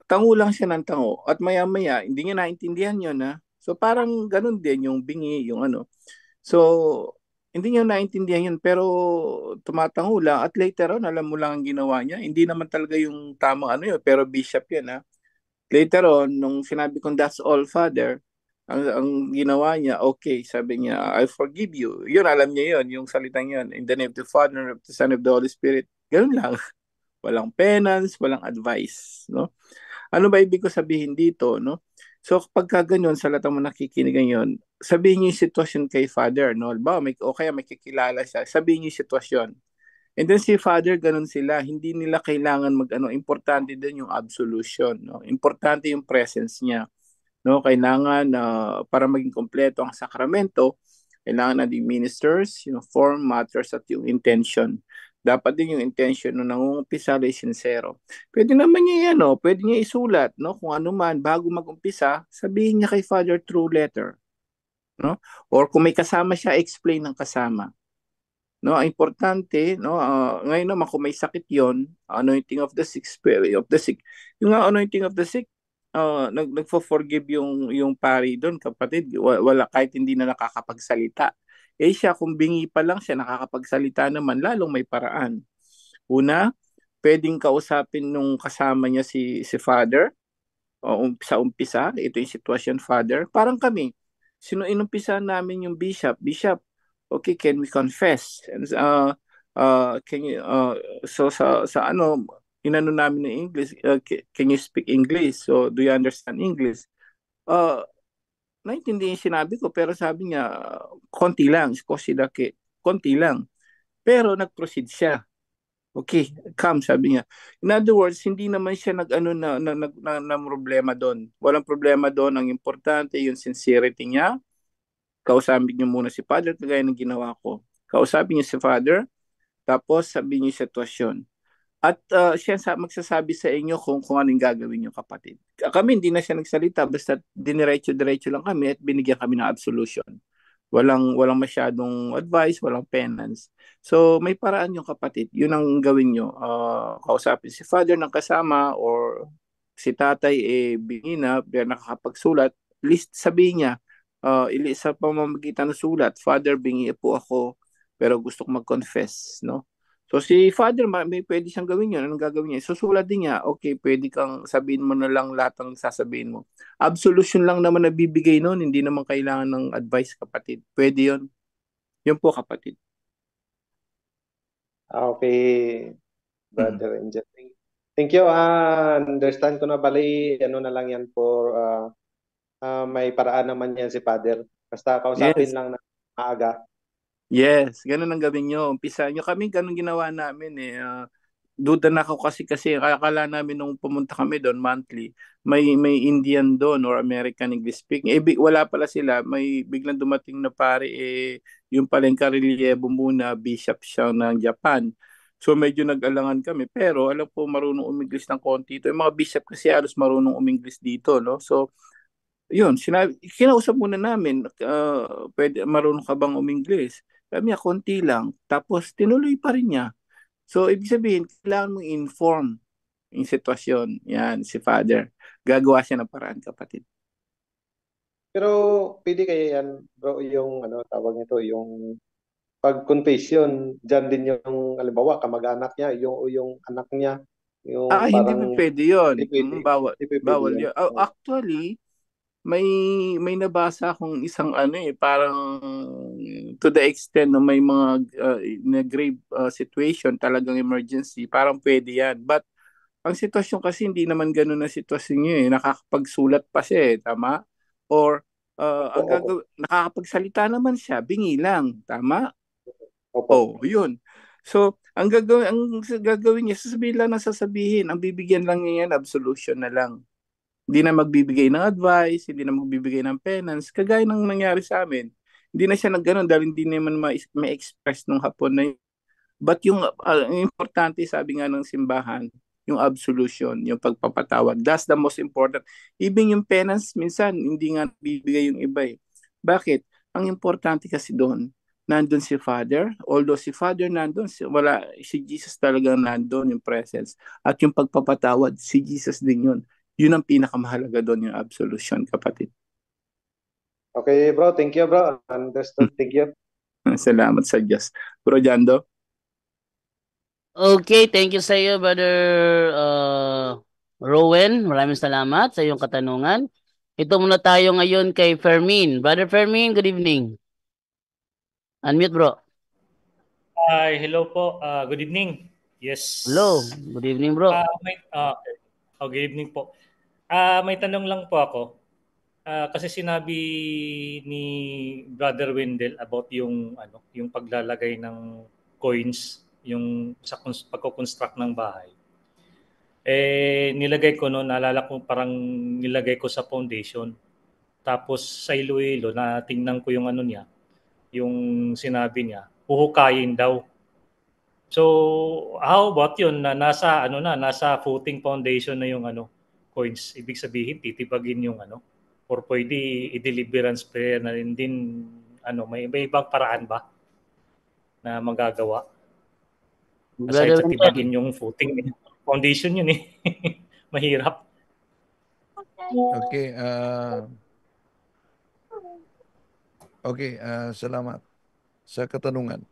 Tango lang siya ng tango, at maya-maya, hindi niya naintindihan yun, ha? So parang ganun din, yung bingi, yung ano. So, hindi niya naintindihan yun, pero tumatango lang. At later on, alam mo lang ang ginawa niya. Hindi naman talaga yung tamang ano yun, pero bishop yan, ha. Later on, nung sinabi kong that's all, Father, ang ginawa niya, okay, sabi niya, I forgive you. Yun, alam niya yun, yung salitang yun. In the name of the Father, of the Son, of the Holy Spirit. Ganun lang. Walang penance, walang advice, no? Ano ba ibig ko sabihin dito, no? So kapag ganyan, sa lahat mo nakikinig ngayon, sabihin niyo yung sitwasyon kay Father, no? Ba, o kaya may kikilala siya, sabihin niyo yung sitwasyon. And then si Father, ganun sila, hindi nila kailangan importante din yung absolution, no? Importante yung presence niya, no? Kailangan para maging kompleto ang sakramento, kailangan natin ministers, yung form matters at yung intention. Dapat din yung intention nung nangungumpisal ay sincero. Pwede naman niya yan, no? Pwede niya isulat, no? Kung ano man, bago mag-umpisa, sabihin niya kay Father through letter, no? Or kung may kasama siya, explain ng kasama. No, ang importante, no, ngayon naman kung may sakit 'yon, anointing of the sick, spirit of the sick. Yung anointing of the sick, nagfo-forgive yung pari doon, kapatid. Wala, kahit hindi na nakakapagsalita. Siya, kung bingi pa lang siya, nakakapagsalita naman, lalong may paraan. Una, pwedeng kausapin nung kasama niya si Father, sa umpisa, ito yung sitwasyon, Father. Parang kami, inumpisa namin yung Bishop, okay, can we confess? And, can you, so sa ano, inano namin ng English, can you speak English? So, do you understand English? Naintindihan yung sinabi ko, pero sabi niya, konti lang, konti lang. Pero nag-proceed siya. Okay, come, sabi niya. In other words, hindi naman siya na problema doon. Walang problema doon. Ang importante, yung sincerity niya. Kausapin niyo muna si Father, kagaya ng ginawa ko. Kausapin niyo si Father, tapos sabihin niyo yung sitwasyon. At siya magsasabi sa inyo kung anong gagawin niyo, kapatid. Kami hindi na siya nagsalita, basta diniretso-diretso lang kami at binigyan kami ng absolution. Walang masyadong advice, walang penance. So may paraan yung kapatid. Yun ang gawin nyo. Kausapin si Father ng kasama or si tatay bingi na, nakakapagsulat. List sabihin niya, sa pamamagitan ng sulat, Father, bingi po ako pero gusto kong mag-confess, no? So si Father, may pwede siyang gawin yun. Anong gagawin niya? Susulat din niya, okay, pwede kang sabihin mo na lang lahat ng sasabihin mo. Absolution lang naman nabibigay noon, hindi naman kailangan ng advice, kapatid. Pwede yun. Yun po, kapatid. Okay, Brother Angel. Thank you. Understand ko na, bali, ano na lang yan for may paraan naman yan si Father. Basta kausapin lang na maaga. Yes, ganun ang gawin nyo. Umpisa nyo. Kami, ganun ginawa namin eh. Duda na ako kasi akala namin nung pumunta kami doon monthly, may Indian doon or American English speaking. Wala pala sila. May biglang dumating na pare yung palang karelyebo muna, bishop siya ng Japan. So medyo nag-alangan kami. Pero alam po, marunong umingles ng konti ito. Yung mga bishop kasi halos marunong umingles dito, no? So yun, kinausap muna namin, marunong ka bang umingles? Sabi niya, konti lang. Tapos tinuloy pa rin niya. So, ibig sabihin, kailangan mong inform yung sitwasyon. Yan, si Father. Gagawa siya ng paraan, kapatid. Pero, pwede kaya yan, bro, yung, tawag nito, yung pag-confession, dyan din yung, halimbawa, kamag-anak niya, yung anak niya, yung parang... Hindi pwede yun. Bawal yun. yun. Actually, may nabasa akong isang parang to the extent na may mga na grave situation, talagang emergency, parang pwede yan. But ang sitwasyon kasi hindi naman ganun ang sitwasyon niyo eh. Nakakapagsulat pa siya eh, tama? Or Opo. nakakapagsalita naman siya, bingi lang, tama? Opo. Oh, yun. So, ang gagawin niya, sasabihin lang ng sasabihin. Ang bibigyan lang niya yan, absolution na lang. Hindi na magbibigay ng advice, hindi na magbibigay ng penance. Kagaya ng nangyari sa amin. Hindi na siya nagganon dahil hindi naman ma-express nung hapon na yun. But yung importante, sabi nga ng simbahan, yung absolution, yung pagpapatawad. That's the most important. Even yung penance, minsan, hindi nga bibigay yung iba eh. Bakit? Ang importante kasi doon, nandun si Father. Although si Father nandun, si Jesus talagang nandun, yung presence. At yung pagpapatawad, si Jesus din yun. Yun ang pinakamahalaga doon, yung absolution, kapatid. Okay, bro. Thank you, bro. Understood. Thank you. Salamat sa Diyos. Bro Jando? Okay, thank you sa iyo, Brother Rowan. Maraming salamat sa iyong katanungan. Ito muna tayo ngayon kay Fermin. Brother Fermin, good evening. Unmute, bro. Hi, hello po. Good evening. Yes. Hello, good evening, bro. Okay. Good evening po. May tanong lang po ako. Kasi sinabi ni Brother Wendell about yung yung paglalagay ng coins yung sa pagko-construct ng bahay. Nilagay ko noon, naalala ko parang nilagay ko sa foundation. Tapos sa Iloilo na tingnan ko yung niya, yung sinabi niya, huhukayin daw. So, how about yun na nasa footing foundation na yung coins. Ibig sabihin, titibagin yung or pwede i-deliverance prayer na rin din, may ibang paraan ba na magagawa? Aside sa tibagin yung footing, foundation yun eh. Mahirap. Okay, salamat sa katanungan.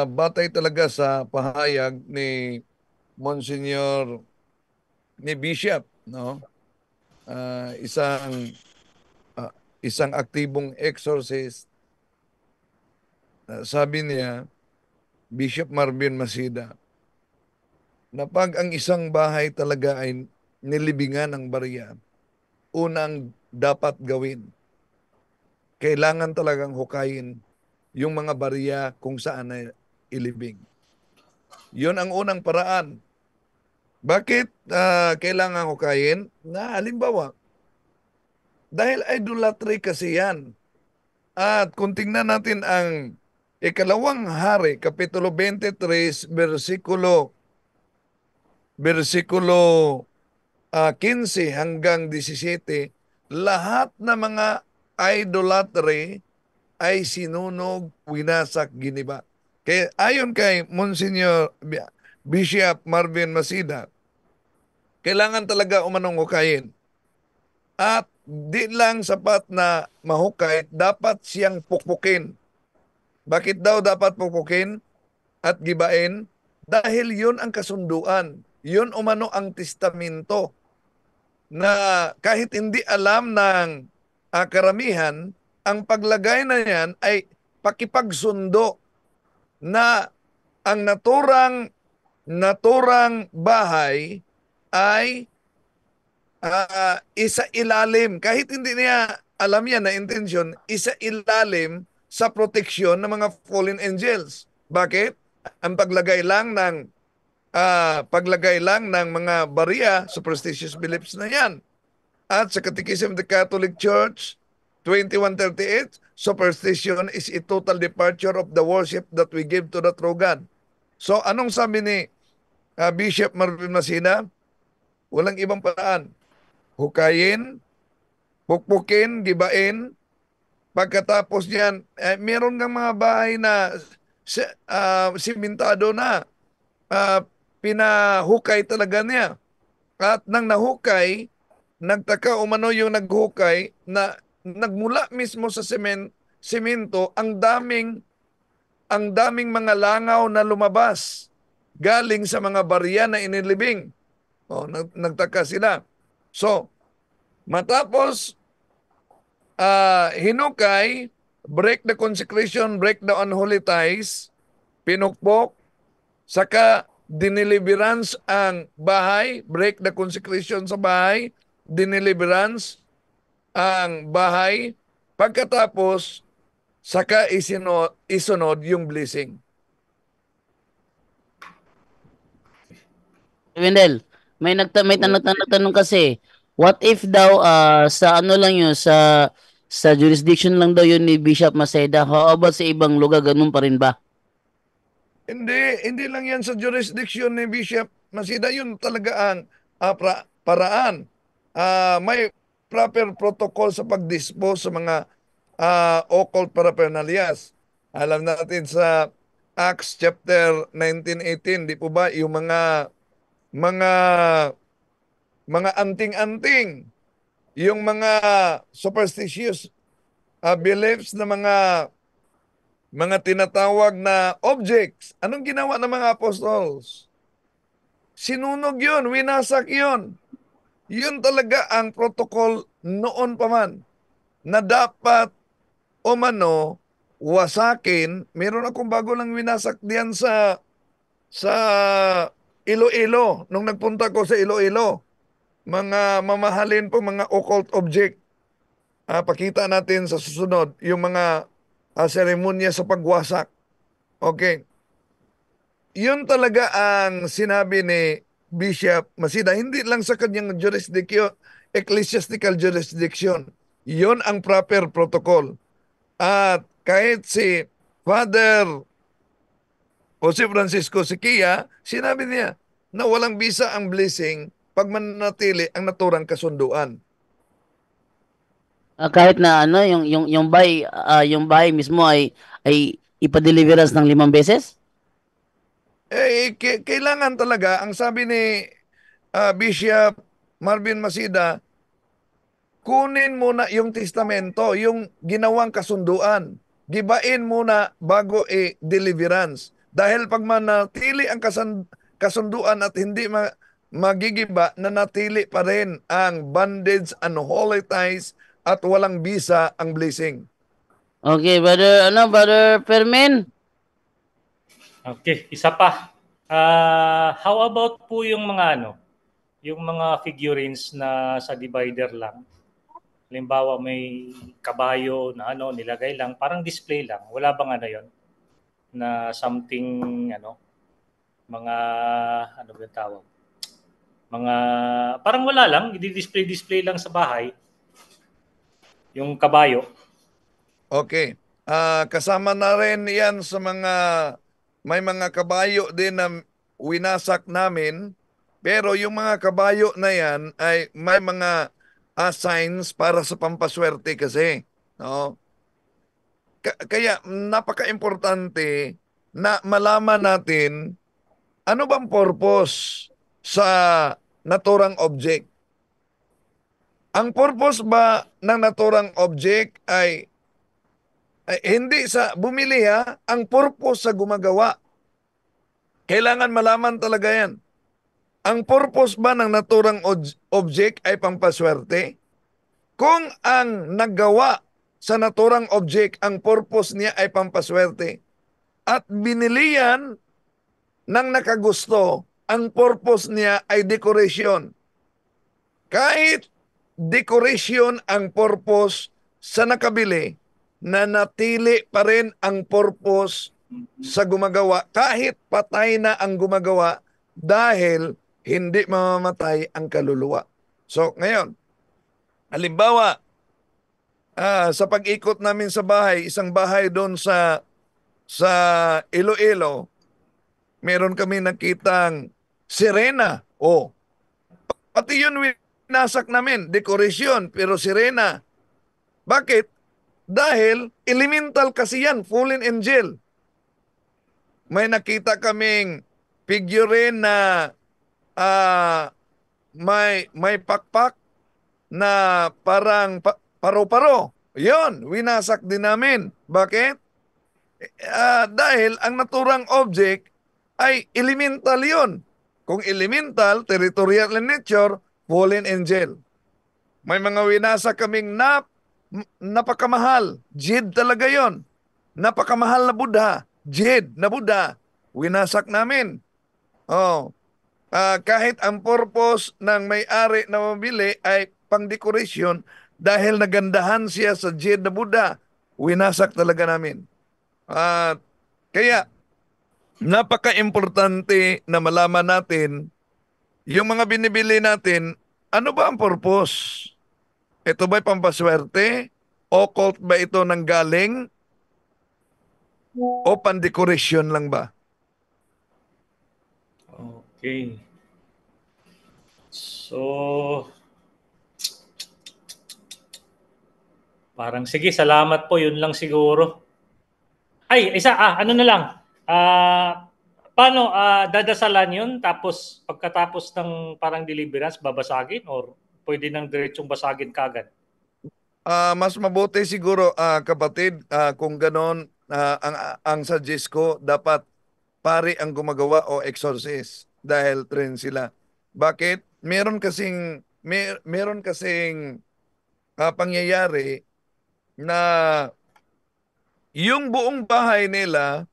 Batay talaga sa pahayag ni Monsignor, ni Bishop, no? Isang aktibong exorcist. Sabi niya, Bishop Marvin Masida, na pag ang isang bahay talaga ay nilibingan ng barya, unang dapat gawin, kailangan talagang hukayin yung mga barya kung saan na ilibing. Yun ang unang paraan. Bakit kailangan hukayin? Na halimbawa, dahil idolatry kasi yan. At kung tingnan natin ang Ikalawang Hari, Kapitulo 23, versikulo 15 hanggang 17, lahat na mga idolatry ay sinunog, winasak, giniba. Kaya ayon kay Monsignor Bishop Marvin Masida, kailangan talaga umanong hukayin. At di lang sapat na mahukay, dapat siyang pukpukin. Bakit daw dapat pukpukin at gibain? Dahil yun ang kasunduan. Yun umano ang testamento na kahit hindi alam ng karamihan, ang paglagay na yan ay pakipagsundo na ang naturang bahay ay isa ilalim. Kahit hindi niya alam yan na intensyon, isa ilalim sa proteksyon ng mga fallen angels. Bakit? Ang paglagay lang ng mga barya, superstitious beliefs na yan. At sa Catechism of the Catholic Church, 2138, superstition is a total departure of the worship that we give to the true God. So, anong sabi ni Bishop Marvin Masina? Walang ibang paraan. Hukayin, pukpukin, gibain. Pagkatapos niyan, meron kang mga bahay na simentado na. Pinahukay talaga niya. At nang nahukay, nagtaka umano yung naghukay na nagmula mismo sa semento ang daming mga langaw na lumabas galing sa mga barya na inilibing. Nagtaka sila. So, matapos hinukay, break the consecration, break the unholy ties, pinukpok, saka dineliverance ang bahay, break the consecration sa bahay, dineliverance ang bahay, pagkatapos, saka isunod yung blessing. Wendell, may tanong kasi, what if daw sa ano lang yun, sa jurisdiction lang daw yun ni Bishop Maceda, how about sa ibang lugar, ganun pa rin ba? Hindi lang yan sa jurisdiction ni Bishop Masida, yun talaga ang paraan. May proper protocol sa pag-dispose sa mga occult paraphernalias. Alam natin sa Acts chapter 19:18, di po ba, yung mga anting-anting, yung mga superstitious beliefs na mga tinatawag na objects. Anong ginawa ng mga apostles? Sinunog yun, winasak yun. Yun talaga ang protocol noon pa man na dapat wasakin. Meron akong bago lang winasak diyan sa Iloilo. Nung nagpunta ko sa Iloilo, mga mamahalin po mga occult object. Pakita natin sa susunod yung mga seremonya sa pagwasak. Okay. Yun talaga ang sinabi ni Bishop Masida, hindi lang sa kanyang jurisdiction, ecclesiastical jurisdiction. Yun ang proper protocol. At kahit si Father Jose Francisco Siquia, sinabi niya na walang bisa ang blessing pag mananatili ang naturang kasunduan. Kahit na ano, yung bahay mismo ay ipa-deliverance ng 5 beses? Kailangan talaga, ang sabi ni Bishop Marvin Masida, kunin muna yung testamento, yung ginawang kasunduan. Gibain muna bago i-deliverance. Dahil pag manatili ang kasunduan at hindi magigiba, nanatili pa rin ang bondage, unholy ties, at walang bisa ang blessing. Okay, Brother Fermin? Okay, isa pa. How about po yung mga yung mga figurines na sa divider lang? Halimbawa may kabayo na nilagay lang, parang display lang. Wala bang yon na something mga ba yung tawag? Mga parang wala lang, i-display lang sa bahay yung kabayo. Okay. Kasama na rin yan sa may mga kabayo din na winasak namin. Pero yung mga kabayo na yan ay may mga signs para sa pampaswerte kasi. No? Kaya napaka-importante na malaman natin ano bang purpose sa naturang object. Ang purpose ba ng naturang object ay hindi sa bumili ang purpose sa gumagawa. Kailangan malaman talaga yan. Ang purpose ba ng naturang object ay pampaswerte? Kung ang naggawa sa naturang object, ang purpose niya ay pampaswerte, at binili yan ng nakagusto, ang purpose niya ay decoration. Kahit decoration ang purpose sa nakabili, nanatili pa rin ang purpose sa gumagawa kahit patay na ang gumagawa dahil hindi mamamatay ang kaluluwa. So ngayon, halimbawa, sa pag-ikot namin sa bahay, isang bahay doon sa Iloilo, meron kami nakitang sirena. Pati yun winasak namin, dekorasyon, pero sirena. Bakit? Dahil elemental kasi yan, fallen angel. May nakita kaming figurine na may pakpak na parang paro-paro. Yon, winasak din namin. Bakit? Dahil ang naturang object ay elemental yon. Kung elemental, territorial in nature, fallen angel. May mga winasak kaming napakamahal. Jid talaga yon. Napakamahal na Buddha. Jid na Buddha. Winasak namin. Oh. Kahit ang purpose ng may-ari na mabili ay pang-decoration dahil nagandahan siya sa jade na Buddha, winasak talaga namin. At kaya, napaka-importante na malaman natin yung mga binibili natin, ano ba ang purpose? Ito ba'y pampaswerte? Occult ba ito ng galing? O pan-decoration lang ba? Okay. So, parang sige, salamat po. Yun lang siguro. Ay, ano na lang. Paano, dadasalan yun? Tapos, pagkatapos ng parang deliverance, babasagin? Or pwede nang diretsong basagin kagad? Mas mabuti siguro, kapatid, kung ganon, ang suggest ko, dapat pari ang gumagawa o exorcist dahil train sila. Bakit? Meron kasing pangyayari na yung buong bahay nila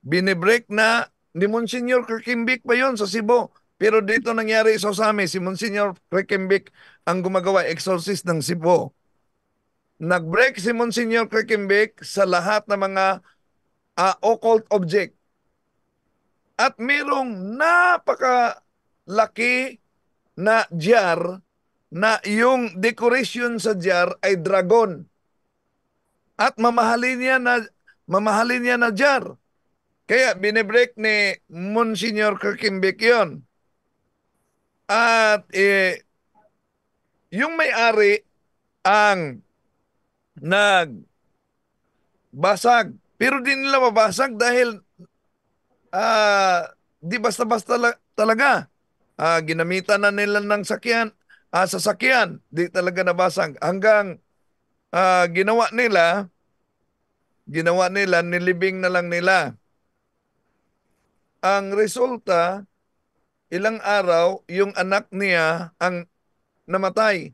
binibreak na ni Monsignor Kirkimbik pa yon sa Cebu. Pero dito nangyari sa Osame, si Monsignor Kirkimbik ang gumagawa exorcist ng Cebu. Nag-break si Monsignor Kirkimbik sa lahat ng mga occult object. At merong napakalaki na jar na yung decoration sa jar ay dragon. At mamahalin niya na jar. Kaya binibreak ni Monsignor Kirkimbik yon. At yung may-ari ang nagbasag. Pero di nila mabasag dahil di basta-basta talaga. Ginamitan na nila ng sasakyan. Di talaga nabasag. Hanggang ginawa nila, nilibing na lang nila. Ang resulta, ilang araw, yung anak niya ang namatay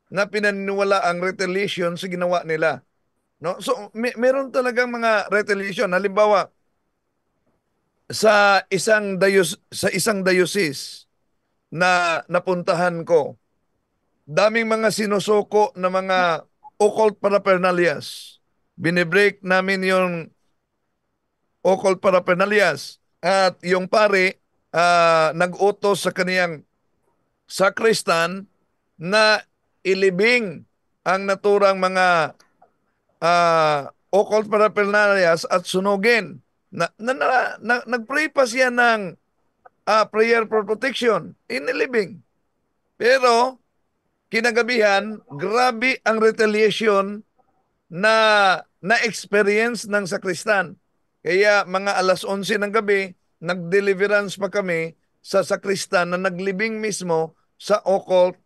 na pinaniniwala ang retaliation sa ginawa nila. No? So, meron talagang mga retaliation. Halimbawa, sa isang diocese na napuntahan ko, daming mga sinusuko na mga occult paraphernalias. Binibreak namin yung occult paraphernalias. At yung pare, nag-utos sa kaniyang sakristan na ilibing ang naturang mga occult paraphernalias at sunugin. Nag-pray pa siya ng prayer for protection, inilibing. Pero, kinagabihan, grabe ang retaliation na na-experience ng sakristan. Kaya mga 11:00 ng gabi, nag-deliverance pa kami sa sakristan na naglibing mismo sa occult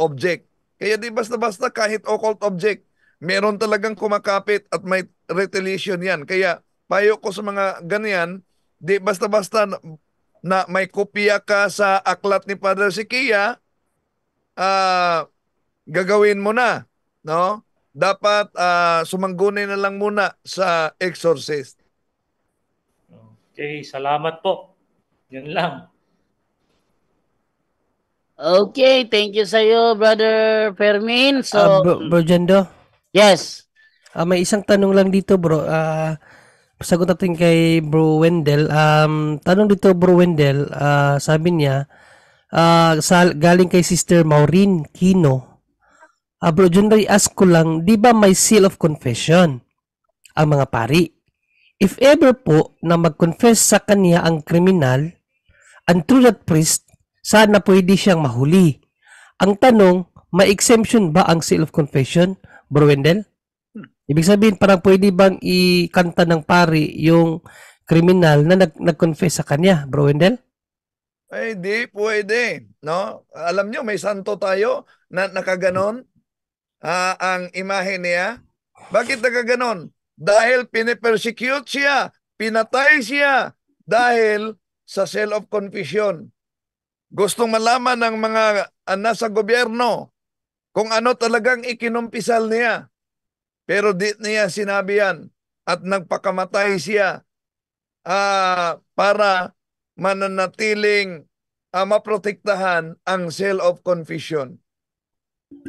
object. Kaya di basta-basta kahit occult object, meron talagang kumakapit at may retaliation yan. Kaya payo ko sa mga ganyan, di basta-basta na may kopya ka sa aklat ni Father Sikia, gagawin mo na, no? Dapat sumanggunay na lang muna sa exorcist. Okay, salamat po. Yun lang. Okay, thank you sa iyo, Brother Fermin. So, Bro Jando, yes. may isang tanong lang dito, bro. Sagot natin kay Bro Wendell. Tanong dito, Bro Wendell, sabi niya, galing kay Sister Maureen Kino. Bro Jando, ask ko lang, di ba may seal of confession ang mga pari? If ever po na mag-confess sa kanya ang kriminal, and through that priest, sana pwede siyang mahuli. Ang tanong, may exemption ba ang seal of confession, Bro Wendell? Ibig sabihin, parang pwede bang ikanta ng pari yung kriminal na nag-confess sa kanya, Bro Wendell? Ay, di pwede. No? Alam nyo, may santo tayo na nakaganon ang imahe niya. Bakit nakaganon? Dahil pinipersecute siya, pinatay siya dahil sa seal of confession. Gustong malaman ng mga nasa gobyerno kung ano talagang ikinumpisal niya. Pero di niya sinabi yan at nagpakamatay siya para mananatiling maprotektahan ang seal of confession.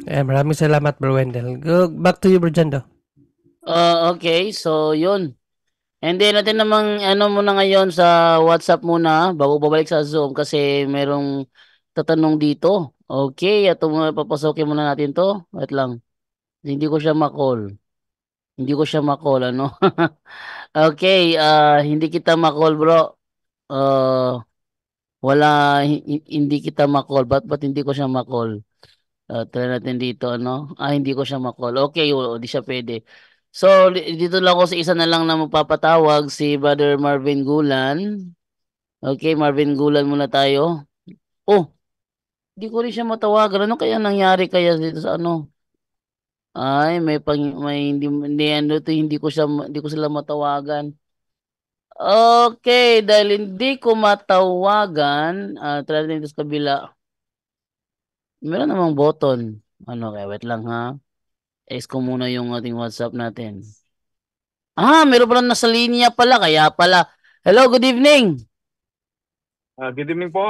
Maraming salamat, Bro Wendell. Go back to you, Bro Jando. Okay, so yun. And then natin namang ano muna ngayon sa WhatsApp muna bago babalik sa Zoom kasi merong tatanong dito. Okay, ito muna papasokin muna natin to. Wait lang. Hindi ko siya ma-call. Hindi ko siya ma-call ano. Okay, hindi kita ma-call, bro. Wala hindi kita ma-call. Ba't hindi ko siya ma-call? Try natin dito ano. Hindi ko siya ma-call. Okay, di siya pwede. So, dito lang ako sa isa na lang na magpapatawag, si Brother Marvin Gulan. Okay, Marvin Gulan muna tayo. Oh, di ko rin siya matawagan. Ano kaya nangyari kaya dito sa ano? Ay, may hindi ko sila matawagan. Okay, dahil hindi ko matawagan, try natin dito sa kabila. Meron namang button. Ano kaya, wait lang ha. X ko muna yung ating WhatsApp natin. Meron pala nasa linya pala. Kaya pala. Hello, good evening. Good evening po.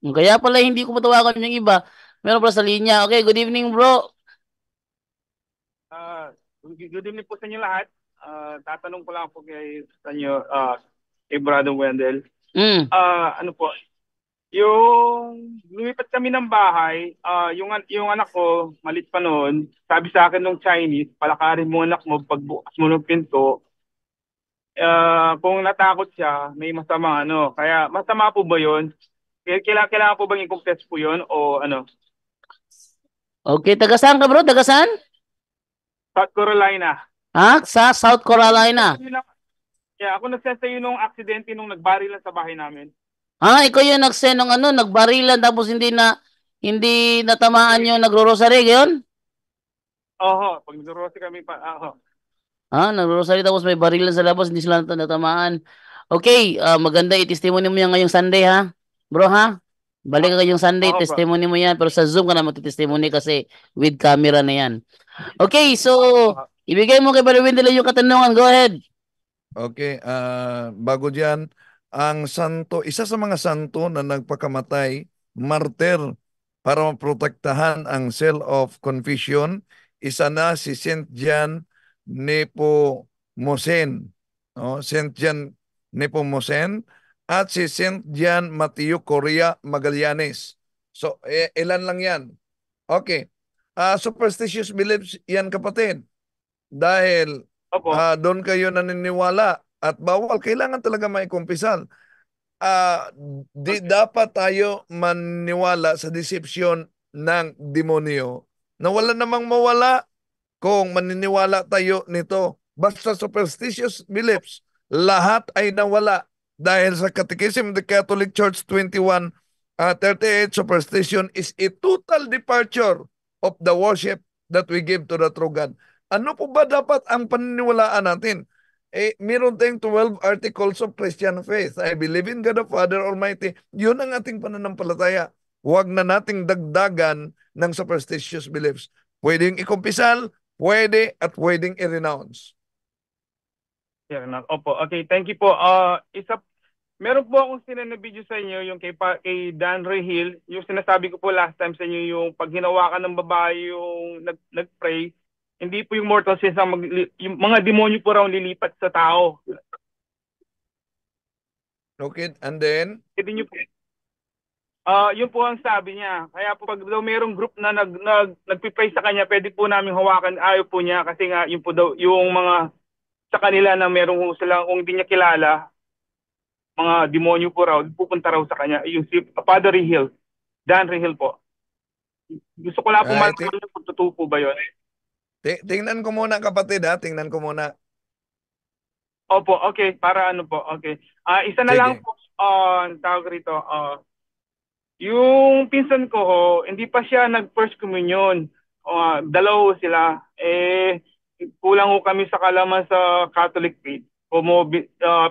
Kaya pala hindi ko matawagan yung iba. Meron pala sa linya. Okay, good evening bro. Good evening po sa inyo lahat. Tatanong ko lang po sa inyo, kay Brother Wendell. Ano po, yung lumipat kami ng bahay, yung anak ko, malit pa noon, sabi sa akin nung Chinese, palakarin mo anak mo, pagbukas mo ng pinto, kung natakot siya, may masama ano. Kaya masama po ba yun? Kailangan po bang i-confess po yun o ano? Okay, taga saan ka bro? Taga saan? South Carolina. Sa South Carolina? Yeah, ako nag-send sa'yo nung aksidente nung nagbarilan sa bahay namin. Ikaw yung nag-send ng ano, nagbarilan tapos hindi natamaan yung nagro-rosary, gayon? Oho, pag nagro-rosary kami pa, Nagro-rosary tapos may barilan sa labas, hindi sila natamaan. Okay, maganda i-testimony mo yan ngayong Sunday ha? Bro ha? Balik ka ngayong Sunday, testimony mo yan. Pero sa Zoom ka na magti-testimony kasi with camera na yan. Okay, so ibigay mo kay Brother Wendell yung katanungan. Go ahead. Okay, bago diyan, ang santo, isa sa mga santo na nagpakamatay, martir, para maprotektahan ang seal of confession, isa na si Saint John Nepomuceno, Saint John Nepomuceno, at si Saint John Mateo Correa Magallanes. So, ilan lang yan. Okay. Superstitious beliefs yan, kapatid. Dahil doon kayo naniniwala at bawal, kailangan talaga may kumpisal. Dapat tayo maniwala sa deception ng demonyo na wala namang mawala kung maniniwala tayo nito. Basta superstitious beliefs, lahat ay nawala dahil sa Catechism of the Catholic Church 21:38, superstition is a total departure of the worship that we give to the true God. Ano po ba dapat ang paniniwalaan natin? Meron tayong 12 articles of Christian faith. I believe in God the Father Almighty. Yun ang ating pananampalataya. Huwag na nating dagdagan ng superstitious beliefs. Pwedeng ikumpisal, pwede at pwedeng i-renounce. Opo, okay, thank you po. Meron po akong sinanabidyo sa inyo yung kay Dan Rahil, yung sinasabi ko po last time sa inyo, yung pag hinawakan ng babae yung nag-pray, hindi po yung mortal sins, yung mga demonyo po raw lilipat sa tao. Okay, and then? Yun po ang sabi niya. Kaya po pag daw merong group na nagpipray sa kanya, pwede po namin hawakan. Ayaw po niya kasi nga yun po daw yung mga sa kanila na merong silang kung hindi niya kilala, mga demonyo po raw, pupunta raw sa kanya. Yung si Father Rahil, Dan Rahil po. Gusto ko lang po malaman kung totoo po ba yun. Tingnan ko muna, kapatid, ha? Tingnan ko muna. Opo, okay. Para ano po, okay. Isa na lang po, tawag rito, yung pinsan ko, hindi pa siya nag-first communion. Dalawa sila. Kulang ko kami sa kalaman sa Catholic faith.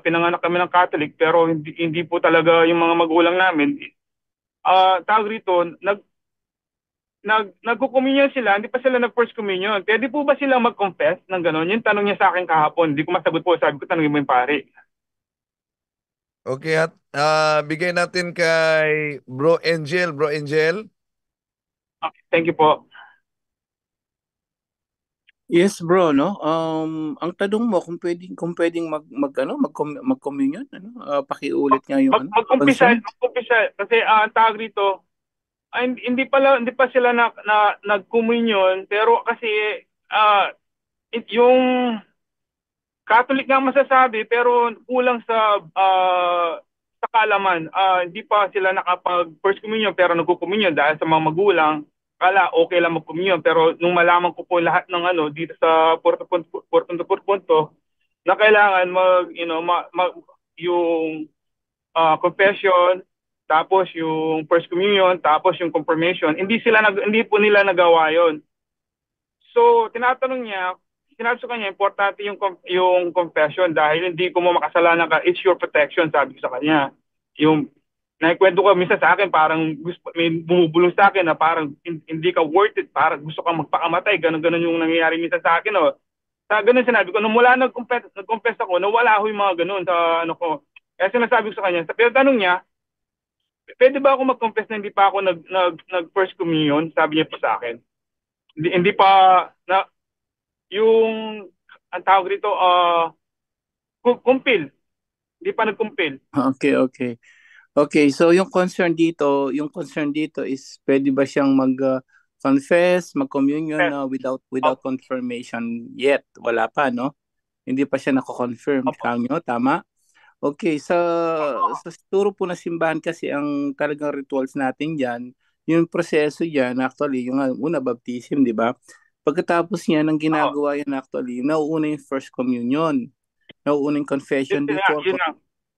Pinanganak kami ng Catholic, pero hindi po talaga yung mga magulang namin. Tawag rito, nagko-communion sila, hindi pa sila nag-first communion. Pwede po ba sila mag-confess ng gano'n? Yung tanong niya sa akin kahapon, hindi ko masagot po. Sabi ko, tanongin mo yung pare. Okay, at bigay natin kay Bro Angel. Bro Angel. Okay, thank you po. Yes, bro, no. Ang tanong mo kung pwedeng mag-communion, pakiulit nga yung Mag-umpisa concern. kasi ang tawag rito, ay, hindi pa sila nag-communion, pero kasi yung Catholic nga masasabi pero kulang sa kaalaman. Hindi pa sila nakapag first communion pero nagko-communion dahil sa mga magulang. Kala okay lang mag-communion pero nung malaman ko po lahat ng dito sa punto na kailangan yung confession, tapos yung first communion, tapos yung confirmation, hindi po nila nagawa 'yon. So, sinabi sa kanya, importante yung confession dahil hindi ko mo makasalanan ka, it's your protection, sabi ko sa kanya. Yung naikwento ko minsan sa akin, parang may bumubulong sa akin na parang hindi ka worth it, parang gusto kang magpakamatay, ganun-ganun yung nangyayari minsan sa akin. Oh. Sa ganun sinabi ko, nung mula nag-confess ako, nawala ako yung mga ganun sa ano ko. Kaya sinasabi ko sa kanya, pero tanong niya, pwede ba ako mag-confess na hindi pa ako nag-first communion? Sabi niya po sa akin. Hindi pa na yung ang tawag dito kumpil. Hindi pa nagkumpil. Okay. Okay, so yung concern dito is pwede ba siyang confess, mag-communion without confirmation yet? Wala pa, no? Hindi pa siya nako-confirm. Tama? Okay, sa turo po na simbahan kasi ang talagang rituals natin diyan, yung proseso diyan actually yung una baptism, di ba? Pagkatapos niyan ang ginagawa yan actually, nauuna yung first communion. Nauuna yung confession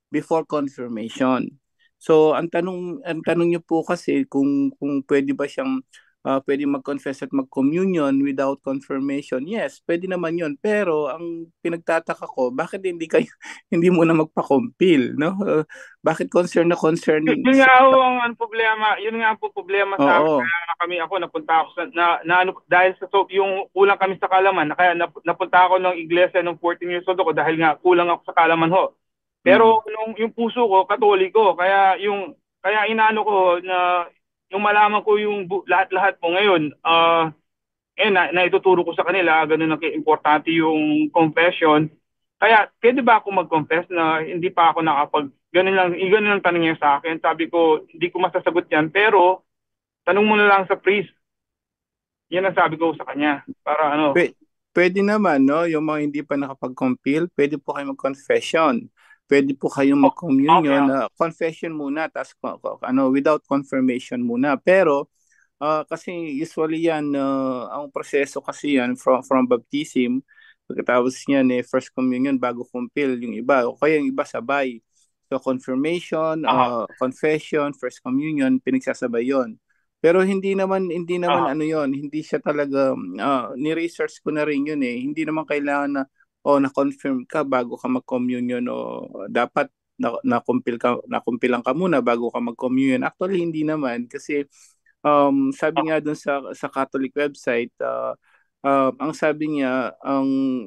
before confirmation. So ang tanong niyo po kasi kung pwede ba siyang pwede mag-confess at mag-communion without confirmation. Yes, pwede naman 'yon. Pero ang pinagtataka ko, bakit hindi mo na magpa-compile, no? Bakit concern? Yun nga ang problema. Yun nga ang problema sa amin. Kaya ako napunta ako dahil sa yung kulang kami sa kaalaman, kaya napunta ako ng iglesia nung 14 years old ako dahil nga kulang ako sa kaalaman ho. Pero yung puso ko Katoliko, kaya inaano ko na yung malaman ko yung lahat-lahat mo ngayon, na ituturo ko sa kanila, ganun ang importante yung confession. Kaya, pwede ba ako mag-confess na hindi pa ako ganun lang tanong niya sa akin. Sabi ko, hindi ko masasagot yan, pero tanong mo na lang sa priest. Yan ang sabi ko sa kanya. Para ano. Pwede naman, no? Yung mga hindi pa nakapag-compile, pwede po kayo mag-confession. Pwede po kayong mag-communion, confession muna, tapos without confirmation muna. Pero kasi usually yan, ang proseso kasi yan from baptism, pagkatapos niyan first communion bago compile yung iba, o kaya yung iba sabay. So confirmation, confession, first communion, pinagsasabay yon. Pero hindi naman ano yon, hindi siya talaga ni-research ko na rin yun Hindi naman kailangan na na-confirm ka bago ka mag-communion o dapat na-compilan ka muna bago ka mag-communion. Actually, hindi naman kasi sabi nga dun sa Catholic website, ang sabi niya, ang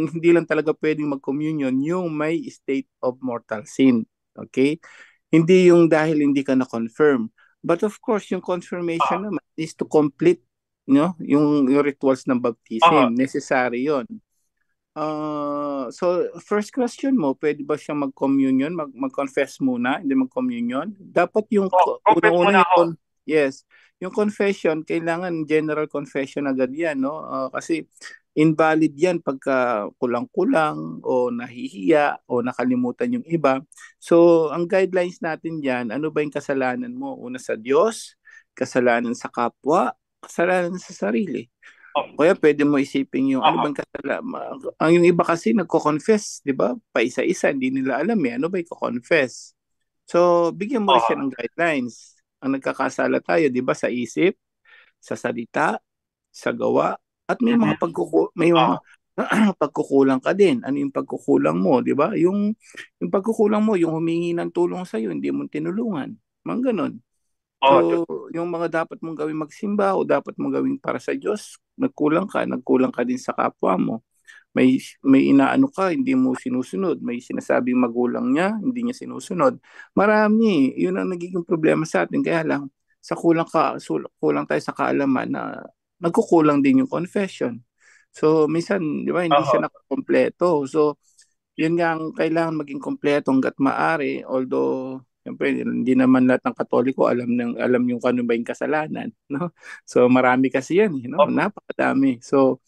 hindi lang talaga pwedeng mag-communion yung may state of mortal sin. Okay? Hindi yung dahil hindi ka na-confirm. But of course, yung confirmation naman is to complete yung rituals ng baptism. Necessary yon. So first question mo, pwede ba siyang mag-communion, mag-confess muna, hindi mag-communion? Dapat yung una yes, yung confession, kailangan general confession agad yan, no? Kasi invalid yan pagka kulang-kulang o nahihiya o nakalimutan yung iba. So ang guidelines natin diyan, ano ba yung kasalanan mo? Una sa Diyos, kasalanan sa kapwa, kasalanan sa sarili. Kaya pwede mo isipin yung ano bang kasalanan. Ang yung iba kasi nagko-confess, di ba? Paisa-isa, hindi nila alam ano ba i-confess. So, bigyan mo rin siya ng guidelines. Ang nagkakasala tayo, di ba, sa isip, sa salita, sa gawa, at may mga pagkukulang ka din. Ano yung pagkukulang mo, di ba? Yung pagkukulang mo, yung humingi ng tulong sa iyo, hindi mo tinulungan. Mga ganon. So, yung mga dapat mong gawin magsimba o dapat mong gawin para sa Diyos, nagkulang ka din sa kapwa mo. may inaano ka, hindi mo sinusunod, may sinasabing magulang niya, hindi niya sinusunod. Marami, yun ang nagiging problema sa atin. Kaya lang, kulang tayo sa kaalaman na nagkukulang din yung confession. So, minsan, di ba, hindi siya nakakompleto. So, yun nga ang kailangan maging kompleto hangga't maaari. Although, siyempre, hindi naman lahat ng Katoliko alam yung kano ba yung kasalanan. No? So, marami kasi yan. Napakadami. So,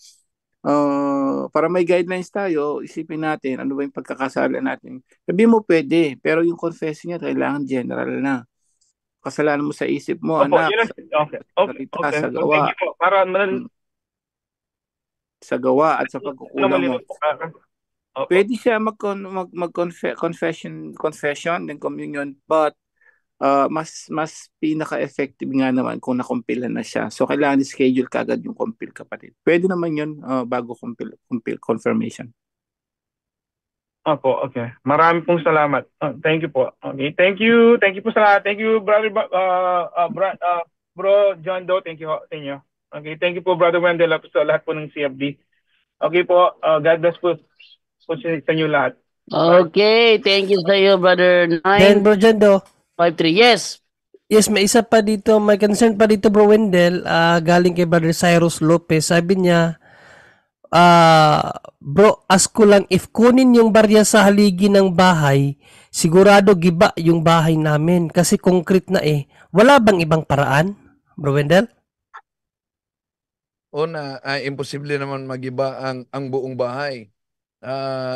para may guidelines tayo, isipin natin ano ba yung pagkakasala natin. Sabi mo pwede, pero yung confession niya kailangan general na. Kasalanan mo sa isip mo, anak, sa gawa. Thank you po. Para sa gawa at sa pagkukulang mo. Pwede siya confession then communion, but mas pinaka-effective nga naman kung nakumpilan na siya. So, kailangan i-schedule kagad yung compile, kapatid. Pwede naman yun bago compile confirmation. Opo, okay. Marami pong salamat. Thank you po. Okay, thank you. Thank you po sa lahat. Thank you, brother bro John Doe. Thank you sa inyo. Okay, thank you po, brother Wendell, sa lahat po ng CFD. Okay po, God bless po sa inyo lahat. Okay, thank you sa iyo, brother Then, bro John Doe. 5-3, yes. Yes, may isa pa dito, may concern pa dito, bro Wendell, galing kay brother Cyrus Lopez. Sabi niya, bro, ask ko lang, if kunin yung barya sa haligi ng bahay, sigurado giba yung bahay namin kasi concrete na eh. Wala bang ibang paraan, bro Wendell? Una, imposible naman magiba ang buong bahay.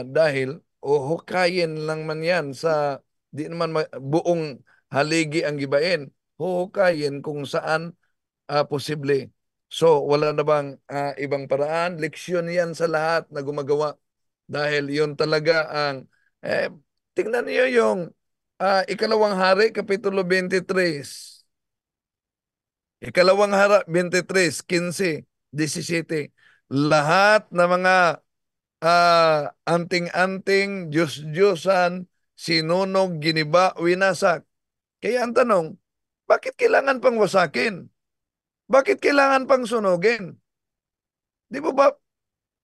Dahil huhukayin lang man yan sa di naman buong haligi ang gibain. Huhukayin kung saan posible. So, wala na bang ibang paraan? Leksyon yan sa lahat na gumagawa. Dahil yun talaga ang, tingnan niyo yung Ikalawang Hari, Kapitulo 23. Ikalawang Hari, 23, 15, 17. Lahat na mga anting-anting, Diyos-Diyosan, sinunog, giniba, winasak. Kaya ang tanong, bakit kailangan pang wasakin? Bakit kailangan pang sunugin? Di ba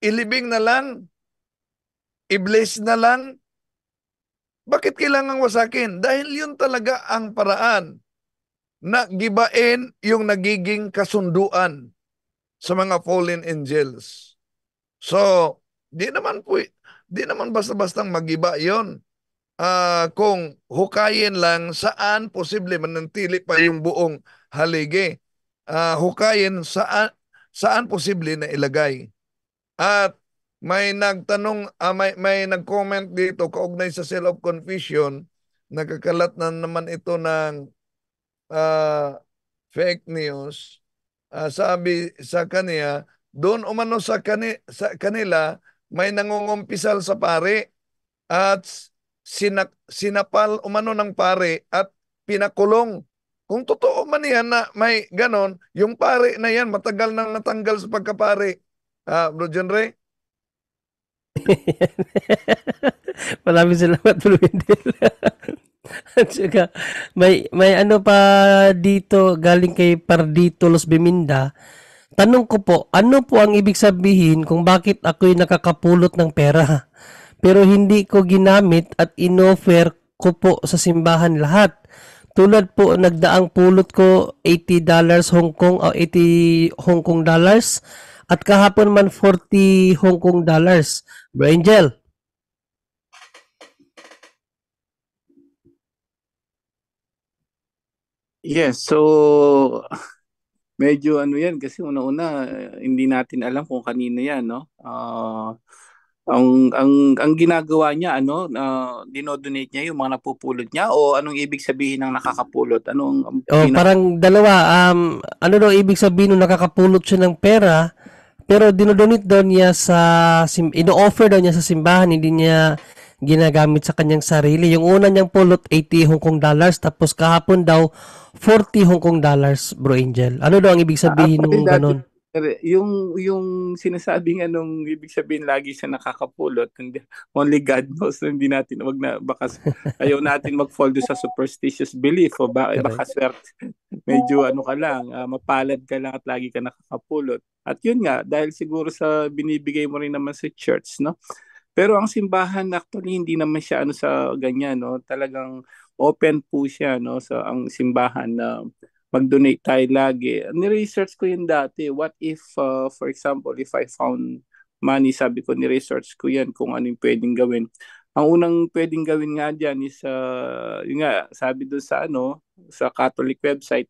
ilibing na lang? I-bless na lang? Bakit kailangan wasakin? Dahil yun talaga ang paraan na gibain yung nagiging kasunduan sa mga fallen angels. So, di naman basta-bastang magiba yon. Kung hukayin lang, saan posible manantili pa yung buong haligi. Hukayin saan posible na ilagay. At may nagtanong, may nag-comment dito kaugnay sa seal of confession, nagkakalat na naman ito ng fake news. Sabi sa kanya, doon umano sa kanila, may nangungumpisal sa pare at sinapal umano ng pare at pinakulong. Kung totoo man yan na may ganon, yung pare na yan matagal nang natanggal sa pagkapare. Bro John Ray? Maraming salamat, Bro Wendell. At saka, may ano pa dito galing kay Pardito Los Biminda. Tanong ko po, ano po ang ibig sabihin kung bakit ako'y nakakapulot ng pera pero hindi ko ginamit at inoffer ko po sa simbahan lahat? Tulad po, nagdaang pulot ko $80 Hong Kong o 80 Hong Kong dollars at kahapon man 40 Hong Kong dollars. Bro Angel. Yes, so medyo ano yan kasi una-una hindi natin alam kung kanino yan, no? Ang ginagawa niya dinodonate niya yung mga napupulot niya o anong ibig sabihin ng nakakapulot? Parang dalawa. Ano daw ibig sabihin ng nakakapulot siya ng pera pero dinodonate daw niya ino-offer daw niya sa simbahan, hindi niya ginagamit sa kanyang sarili. Yung una niyang pulot 80 Hong Kong dollars tapos kahapon daw 40 Hong Kong dollars, Bro Angel. Ano daw ang ibig sabihin ng ganun? yung sinasabing anong ibig sabihin lagi siya nakakapulot, hindi, only God knows. Hindi natin, wag na, baka ayaw natin mag-fall doon sa superstitious belief o baka swerte, medyo ano ka lang, mapalad ka lang at lagi ka nakakapulot. At yun nga, dahil siguro sa binibigay mo rin naman sa church, no? Pero ang simbahan actually hindi naman siya ano sa ganyan, no? Talagang open po siya, no, sa ang simbahan na mag-donate tayo lagi. Ni-research ko yun dati. What if, for example, if I found money, sabi ko, ni-research ko yan kung ano yung pwedeng gawin. Ang unang pwedeng gawin nga dyan is, yun nga, sabi doon sa ano, sa Catholic website,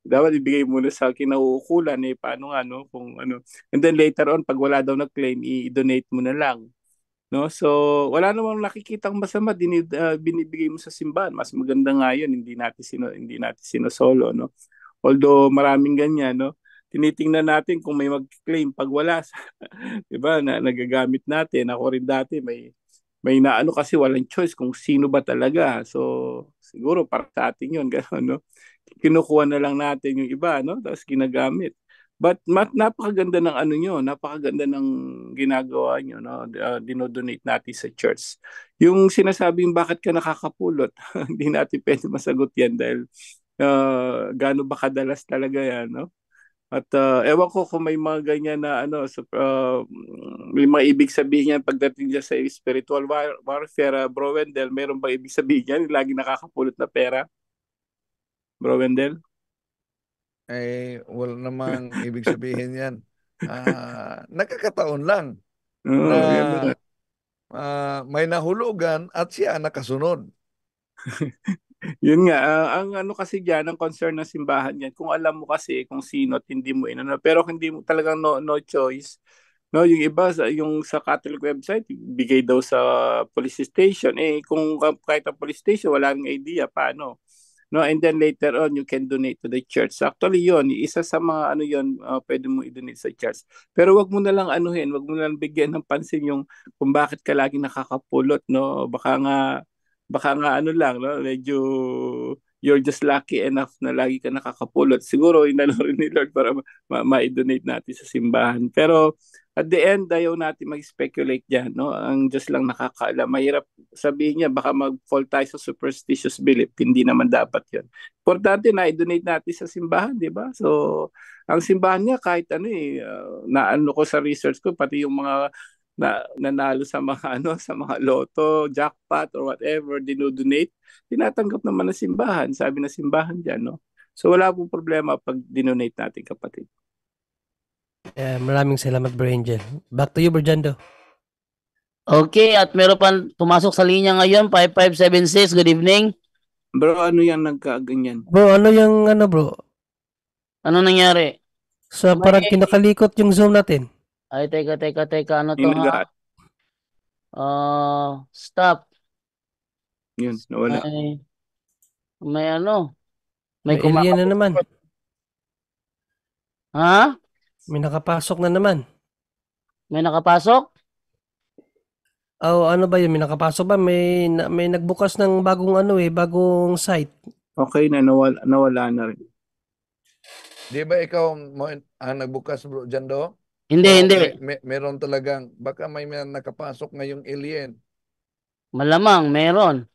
dapat ibigay muna sa kinauukulan, paano nga, no, kung ano. And then later on, pag wala daw nag-claim, i-donate mo na lang. No? So, wala namang nakikitang masama binibigay mo sa simbahan. Mas maganda nga 'yun, hindi natin sinosolo, no. Although maraming ganyan, no. Tinitingnan natin kung may mag-claim pag wala, 'di ba? Na nagagamit natin. Ako rin dati may naano kasi walang choice kung sino ba talaga. So, siguro para sa atin 'yun, gano'n, no. Kinukuha na lang natin yung iba, no? Tapos ginagamit. But napakaganda ng ano nyo, napakaganda ng ginagawa nyo, no? Dinodonate natin sa church. Yung sinasabing bakit ka nakakapulot, hindi natin pwede masagot yan dahil gaano ba kadalas talaga yan, no? At ewan ko kung may mga ganyan na ano, may mga ibig sabihin yan pagdating dyan sa spiritual warfare, Bro Wendell, meron bang ibig sabihin yan? Lagi nakakapulot na pera? Bro Wendell? Wala namang ibig sabihin yan. Nakakataon lang Oo, yan na may nahulugan at siya nakasunod. Yun nga, ang ano kasi diyan, ang concern ng simbahan yan, kung alam mo kasi kung sino at hindi mo inano, pero hindi mo talagang no choice. No, yung iba yung sa Catholic website, bigay daw sa police station. Kung kahit ang police station wala nang idea paano. No, and then later on you can donate to the church. Actually yun, isa sa mga ano yun, pwede mo i-donate sa church. Pero wag mo na lang anuhin, wag mo na lang bigyan ng pansin yung kung bakit ka lagi nakakapulot, no? Baka nga ano lang, no? Medyo you're just lucky enough na lagi ka nakakapulot. Siguro inano rin ni Lord para ma-donate natin sa simbahan. Pero at the end, ayaw natin mag-speculate dyan, no? Ang Diyos lang nakakaalam. Mahirap sabihin niya, baka mag-fall tayo sa superstitious belief. Hindi naman dapat yun. Importante na i-donate natin sa simbahan, di ba? So, ang simbahan niya kahit ano naano ko sa research ko, pati yung mga nanalo sa mga sa mga loto, jackpot or whatever, dinodonate, tinatanggap naman ng simbahan, sabi ng simbahan diyan, no. So wala pong problema pag dinonate natin, kapatid. Maraming salamat, Bro Angel. Back to you, Bro Jando. Okay, at meron pa pumasok sa linya ngayon, 5576. Good evening. Bro, ano yan nagkaganyan? Bro, ano yung bro? Ano nangyari? Parang kinakalikot yung Zoom natin. Ay, teka, ano to ha? Stop. Yun, nawala. May ano? May alien na naman. Ha? May nakapasok na naman. May nakapasok? Ano ba yun? May nakapasok ba? May nagbukas ng bagong bagong site. Okay na, nawala na rin. Di ba ikaw nagbukas, Bro Jando? Hindi. Meron talagang, baka may nakapasok ngayong alien. Malamang, meron.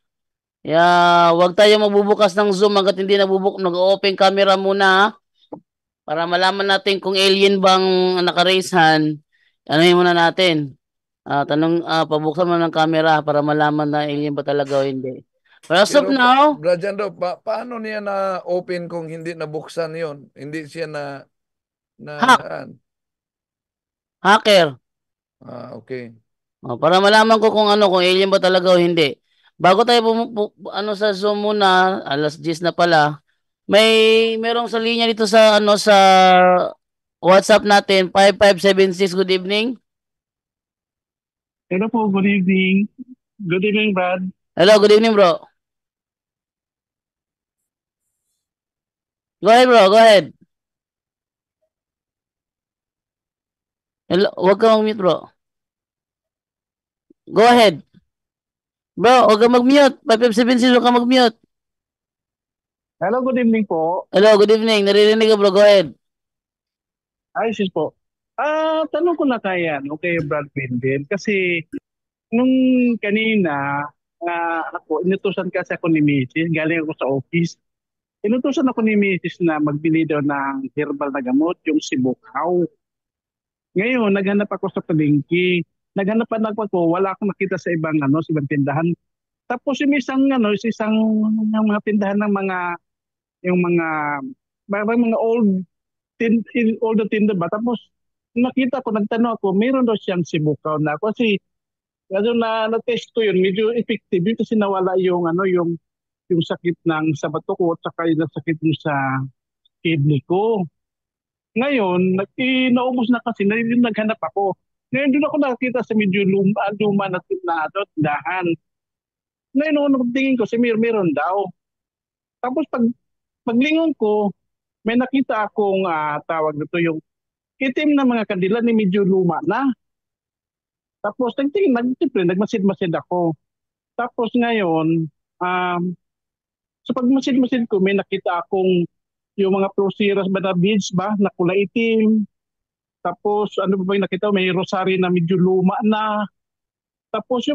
Wag tayo magbubukas ng Zoom hanggat hindi nag-open camera muna, ha? Para malaman natin kung alien bang naka-raise hand. Anuhin muna natin. Pabuksan mo ng camera para malaman na alien ba talaga o hindi. But as of now, Bro Jando, paano niya na-open kung hindi nabuksan yon? Hindi siya hack. Hacker. Okay. Para malaman ko kung alien ba talaga o hindi. Bago tayo sa Zoom muna, alas 10 na pala. Merong sa linya dito sa sa WhatsApp natin, 5576. Good evening. Hello po, good evening. Good evening, Brad. Hello, good evening, bro. Go ahead, bro. Go ahead. Hello, wag ka mag-mute, bro. Go ahead. Bro, wag ka mag-mute. 5576, wag ka mag-mute. Hello, good evening po. Hello, good evening. Naririnig ka, bro. Go ahead. Ay, sis po. Tanong ko na kay Brad Pindel, kasi nung kanina, ako, inutusan kasi ako ni Mrs. Galing ako sa office. Inutusan ako ni Mrs. na magbili daw ng herbal na gamot, yung sibukaw. Ngayon, naghanap ako sa palengke. Naghanap ako, wala akong makita sa ibang sa ibang tindahan. Tapos yung isang yung mga tindahan ng yung mga parang mga old na tinda ba. Tapos nakita ko, nagtanong ako, mayroon daw siyang sibukaw na ako. Kasi na-test ko yun, medyo effective yun kasi nawala yung sakit ng sa bato ko at saka yung sakit yung sa kidney ko. Ngayon, naubos na kasi, naghanap ako. Ngayon doon ako nakakita sa medyo luma na tindahan. Ngayon, nung tingin ko, si meron daw. Tapos paglingon ko, may nakita akong tawag nito yung itim na mga kandila ni medyo luma na. Tapos siyempre, nagmasid-masid ako. Tapos ngayon, sa pagmasid-masid ko, may nakita akong yung mga Proceras ba na beads ba, na kulay itim. Tapos ano ba yung nakita, may rosary na medyo luma na. Tapos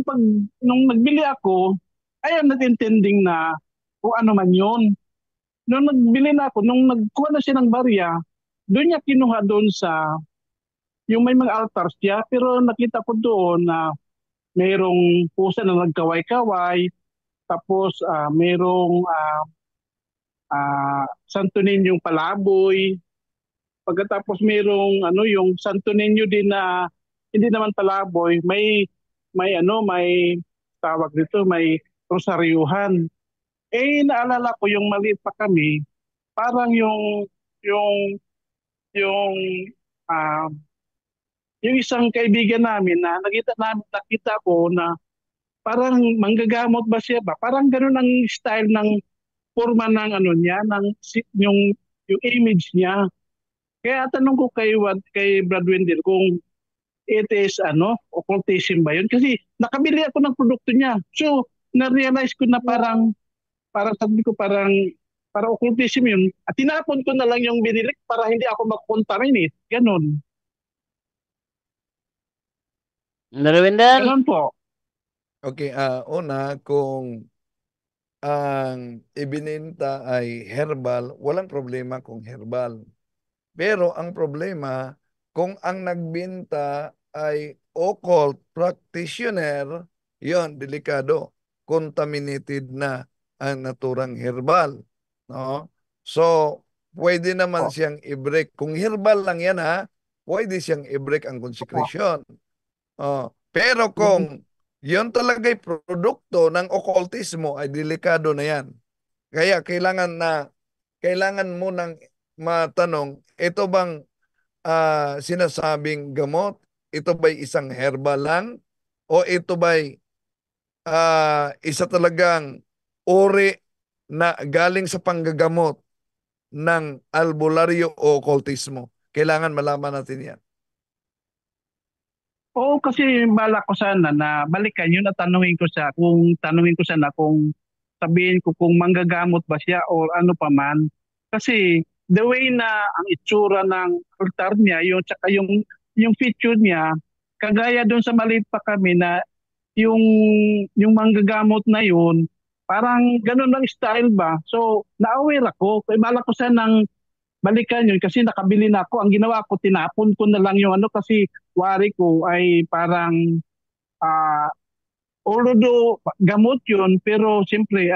nung nagbili ako, I am not intending na kung ano man yun. Nung nagbili na ako, nung nagkuha na siya ng barya, doon niya kinuha doon sa, yung may mga altars siya, pero nakita ko doon na mayroong pusa na nagkaway-kaway, tapos mayroong Santo Niño palaboy, pagkatapos mayroong yung Santo Niño din na hindi naman palaboy, may tawag dito, may rosaryuhan. Naalala ko yung maliit pa kami, parang yung yung ah, yung isang kaibigan namin na nakita ko na parang manggagamot ba siya ba? Parang ganoon ang style ng forma ng niya, yung image niya. Kaya tanong ko kay Brad Wendell kung it is occultism ba yun? Kasi nakabili ako ng produkto niya. So, na-realize ko na parang sabi ko para occultism yun. At tinapon ko na lang yung binili para hindi ako mag-contaminate. Ganon. Ganon po. Okay, una, kung ang ibininta ay herbal, walang problema kung herbal. Pero ang problema, kung ang nagbinta ay occult practitioner, yon delikado. Contaminated na ang naturang herbal. No? So, pwede naman siyang i-break. Kung herbal lang yan pwede siyang i-break ang consecration. Pero kung yon talaga'y produkto ng occultismo, ay delikado na yan. Kaya kailangan mo nang matanong, ito bang sinasabing gamot? Ito ba'y isang herbal lang? O ito ba'y isa talagang uri na galing sa panggagamot ng albularyo o occultismo? Kailangan malaman natin yan. Oo, kasi bala ko sana na balikan yun at tanungin ko sana kung sabihin ko kung manggagamot ba siya o ano pa man. Kasi the way na ang itsura ng altar niya, tsaka yung feature niya, kagaya doon sa maliit pa kami na yung manggagamot na yun, parang ganun lang style ba. So, na-aware ako. Kaya bala ko sanang balikan yun kasi nakabili na ako. Ang ginawa ko, tinapon ko na lang yung kasi wari ko ay parang although gamot yun, pero siyempre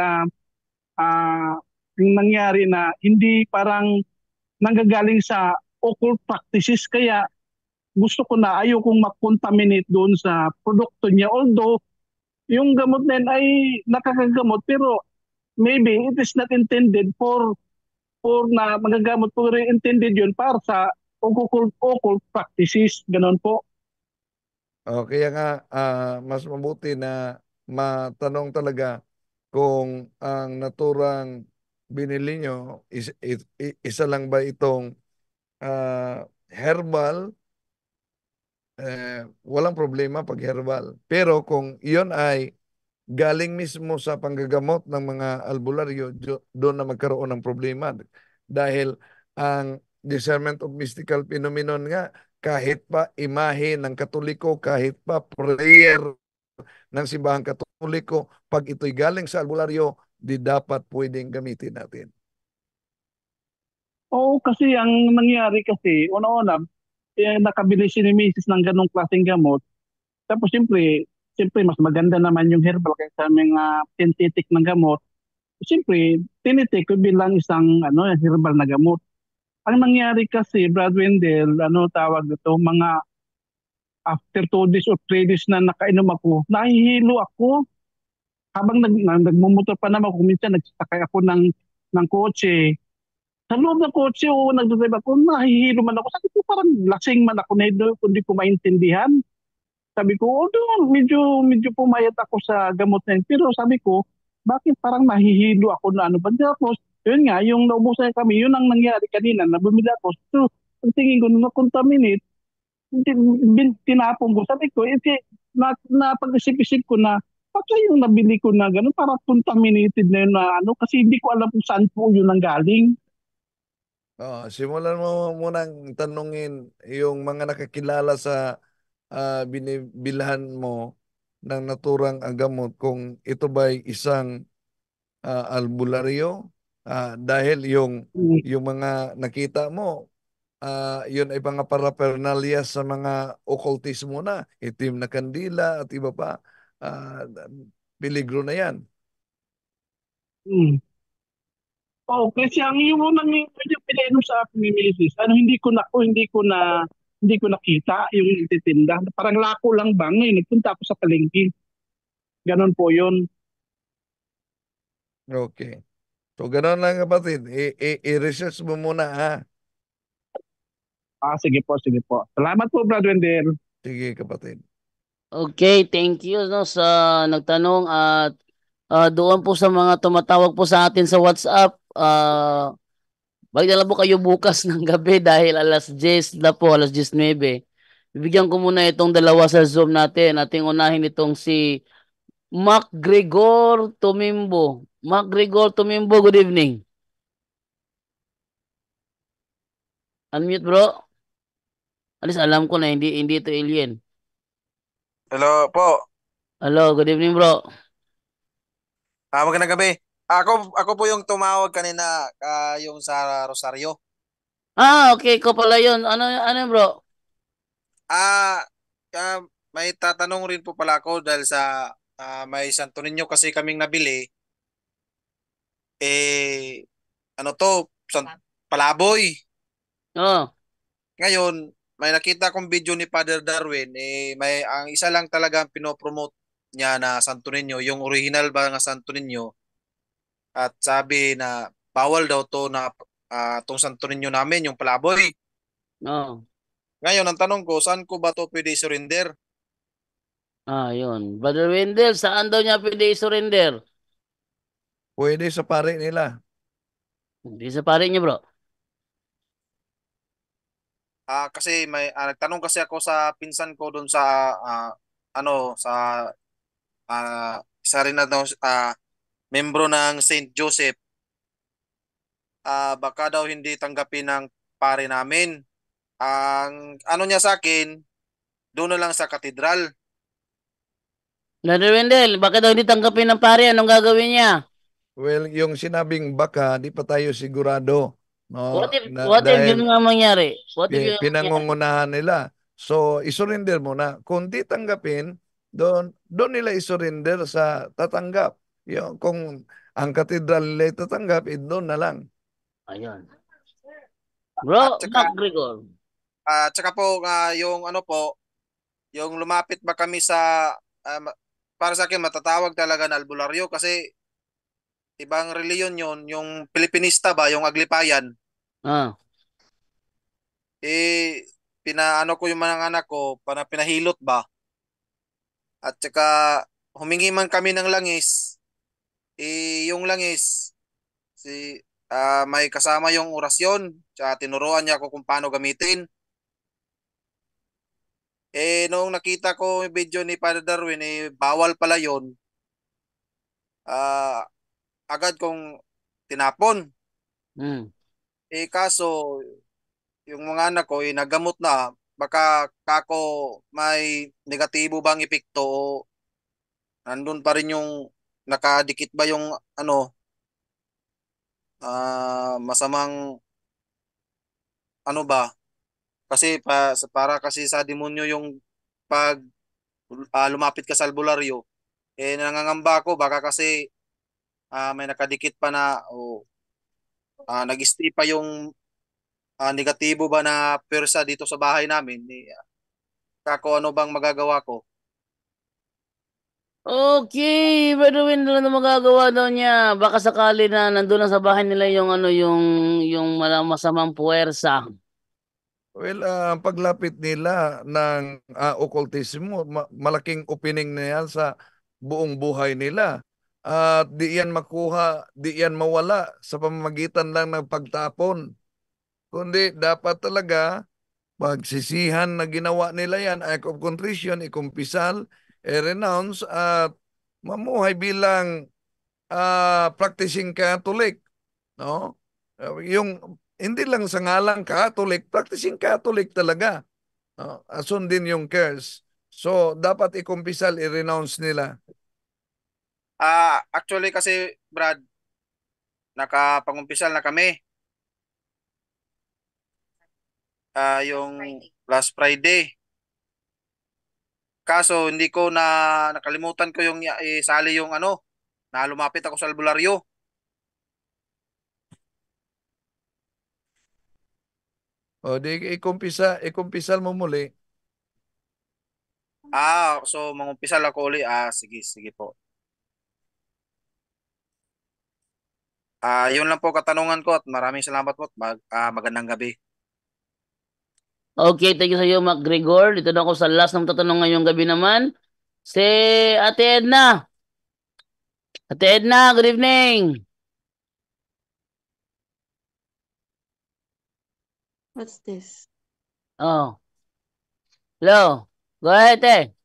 yung nangyari na hindi parang nanggagaling sa occult practices, kaya gusto ko na ayokong mag-contaminate doon sa produkto niya. Although yung gamot na yun ay nakakagamot, pero maybe it is not intended for na magagamot po, rin intended yun para sa occult practices. Ganon po. Kaya nga, mas mabuti na matanong talaga kung ang naturang binili nyo, isa lang ba itong herbal? Walang problema pag herbal. Pero kung iyon ay galing mismo sa panggagamot ng mga albularyo, doon na magkaroon ng problema. Dahil ang discernment of mystical phenomenon nga, kahit pa imahe ng Katoliko, kahit pa prayer ng simbahang Katoliko, pag ito'y galing sa albularyo, di dapat pwedeng gamitin natin. Oo, kasi ang nangyari kasi, una-una, nakabili si ni Mrs. ng ganong klaseng gamot. Tapos siyempre mas maganda naman yung herbal kaysa mga synthetic ng gamot. Siyempre, tinitake ko bilang isang herbal na gamot. Ang nangyari kasi, Brad Wendell, tawag ito, mga after 2 days or 3 days na nakainom ako, nahihilo ako. Habang nagmumotor pa naman ako, minsan nagsasakay ako ng kotse. Sa loob ng kotse o nagdadrive ako, nahihilo man ako. Sabi ko, parang lasing man ako na hindi ko maintindihan. Sabi ko, although medyo pumayat ako sa gamot na yun. Pero sabi ko, bakit parang nahihilo ako na ano ba? Tapos, yun nga, yung naubusan kami, yun ang nangyari kanina, na bumili ako. So, ang tingin ko, nung na-contaminate, tinapon ko. Sabi ko, napag-isip-isip ko na, baka yung nabili ko na gano'n, parang contaminated na yun na kasi hindi ko alam kung saan po yun ang galing. Simulan mo munang tanungin yung mga nakakilala sa binibilhan mo ng naturang gamot kung ito ba'y isang albularyo, dahil yung mga nakita mo, yun ay mga paraphernalia sa mga occultismo na, itim na kandila at iba pa, peligro na yan. Oo, kasi ang yung unang yung pinainom sa akin ni Mrs. Hindi ko nakita yung ititinda. Parang lako lang ba ngayon, nagpunta ako sa palengke. Ganon po yun. Okay. So, ganoon lang kapatid. I-research mo muna, ha? Sige po, sige po. Salamat po, Brad Wendell. Sige, kapatid. Okay, thank you sa nagtanong at doon po sa mga tumatawag po sa atin sa WhatsApp. Magdala po kayo bukas ng gabi dahil alas 10 na po, alas 19. Bibigyan ko muna itong dalawa sa Zoom natin. Ating unahin itong si MacGregor Tumimbo. MacGregor Tumimbo, good evening. Unmute bro. Alis alam ko na hindi ito alien. Hello po. Hello, good evening bro. Magandang gabi. Ako po yung tumawag kanina, yung sa Rosario. Okay, ko pala yun. Ano bro? Ah, may tatanong rin po pala ako dahil sa may Santo Niño kasi kaming nabili. Ano to? Palaboy. Ngayon, may nakita kong video ni Father Darwin, ang isa lang talaga ang pinopromote niya na Santo Niño, yung original ba nga Santo Niño. At sabi na bawal daw to na tong Santo Niño namin, yung palaboy. Ngayon, ang tanong ko, saan ko ba to pwede surrender? Yun. Brother Wendell, saan daw niya pwede surrender? Pwede sa pare nila. Hindi sa pare niya bro. Kasi nagtanong kasi ako sa pinsan ko doon sa isa rin na daw membro ng Saint Joseph. Baka daw hindi tanggapin ng pare namin. Ang ano niya sa akin, doon na lang sa katedral. Brother Wendell, bakit daw hindi tanggapin ng pare? Anong gagawin niya? Well, yung sinabing baka, di pa tayo sigurado. No? What if yun nga mangyari? Pinangungunahan nila. So, isurrender mo na. Kung di tanggapin, doon nila isurrender sa tatanggap. Yung, kung ang katedral nila tatanggap, doon na lang. Ayun. Bro, MacGregor. Tsaka po, yung ano po, yung lumapit ba kami sa, para sa akin matatawag talaga na albularyo kasi ibang reliyon yun, yung Pilipinista ba, yung Aglipayan. Pinaano ko yung mga anak ko, pinahilot ba? At saka humingi man kami ng langis, yung langis, may kasama yung orasyon, tsaka tinuruan niya ako kung paano gamitin. Noong nakita ko yung video ni Father Darwin, bawal pala yun. Agad kong tinapon. Kaso, yung mga anak ko nagamot na, baka kako may negatibo bang epekto o nandun pa rin yung nakadikit ba yung masamang ano ba? Kasi para kasi sa demonyo yung pag lumapit ka sa albularyo, nangangamba ako baka kasi may nakadikit pa na o nag-stay pa yung negatibo ba na persa dito sa bahay namin. Kako ano bang magagawa ko? Okay, Brother Wendell, ano magagawa daw niya? Baka sakali na nandun na sa bahay nila yung masamang puwersa. Well, paglapit nila ng occultismo, malaking opening na yan sa buong buhay nila. At di yan makuha, di yan mawala sa pamamagitan lang ng pagtapon. Kundi dapat talaga pagsisihan na ginawa nila yan, act of contrition, ikumpisal, renounce, at mamuhay bilang practicing Catholic. No? Yung hindi lang sa ngalang Catholic, practicing Catholic talaga. No? Sundin yung curse. So, dapat ikumpisal, i-renounce nila. Actually kasi Brad, nakapangumpisal na kami. Yung last Friday. Kaso hindi ko nakalimutan ko yung isali yung na lumapit ako sa albularyo. O di ikumpisal mo muli. So mangumpisal ako uli. Sige po. Yun lang po katanungan ko at maraming salamat po at magandang gabi. Okay, thank you sa iyo, MacGregor. Dito na ako sa last ng tatanong ngayong gabi naman. Si Ate Edna. Ate Edna, good evening. What's this? Oh. Hello. Go ahead, eh.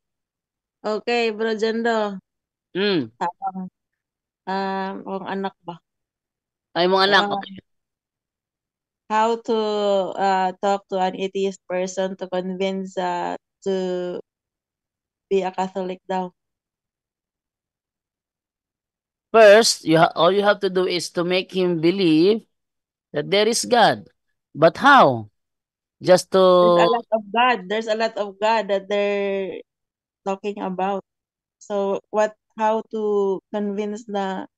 Okay, Bro Jando. Hmm. Ang anak ba? Ay, mong anak. Okay. How to talk to an atheist person to convince to be a Catholic daw? First, all you have to do is to make him believe that there is God. But how? Just to... There's a lot of God. There's a lot of God that they're talking about. So, how to convince na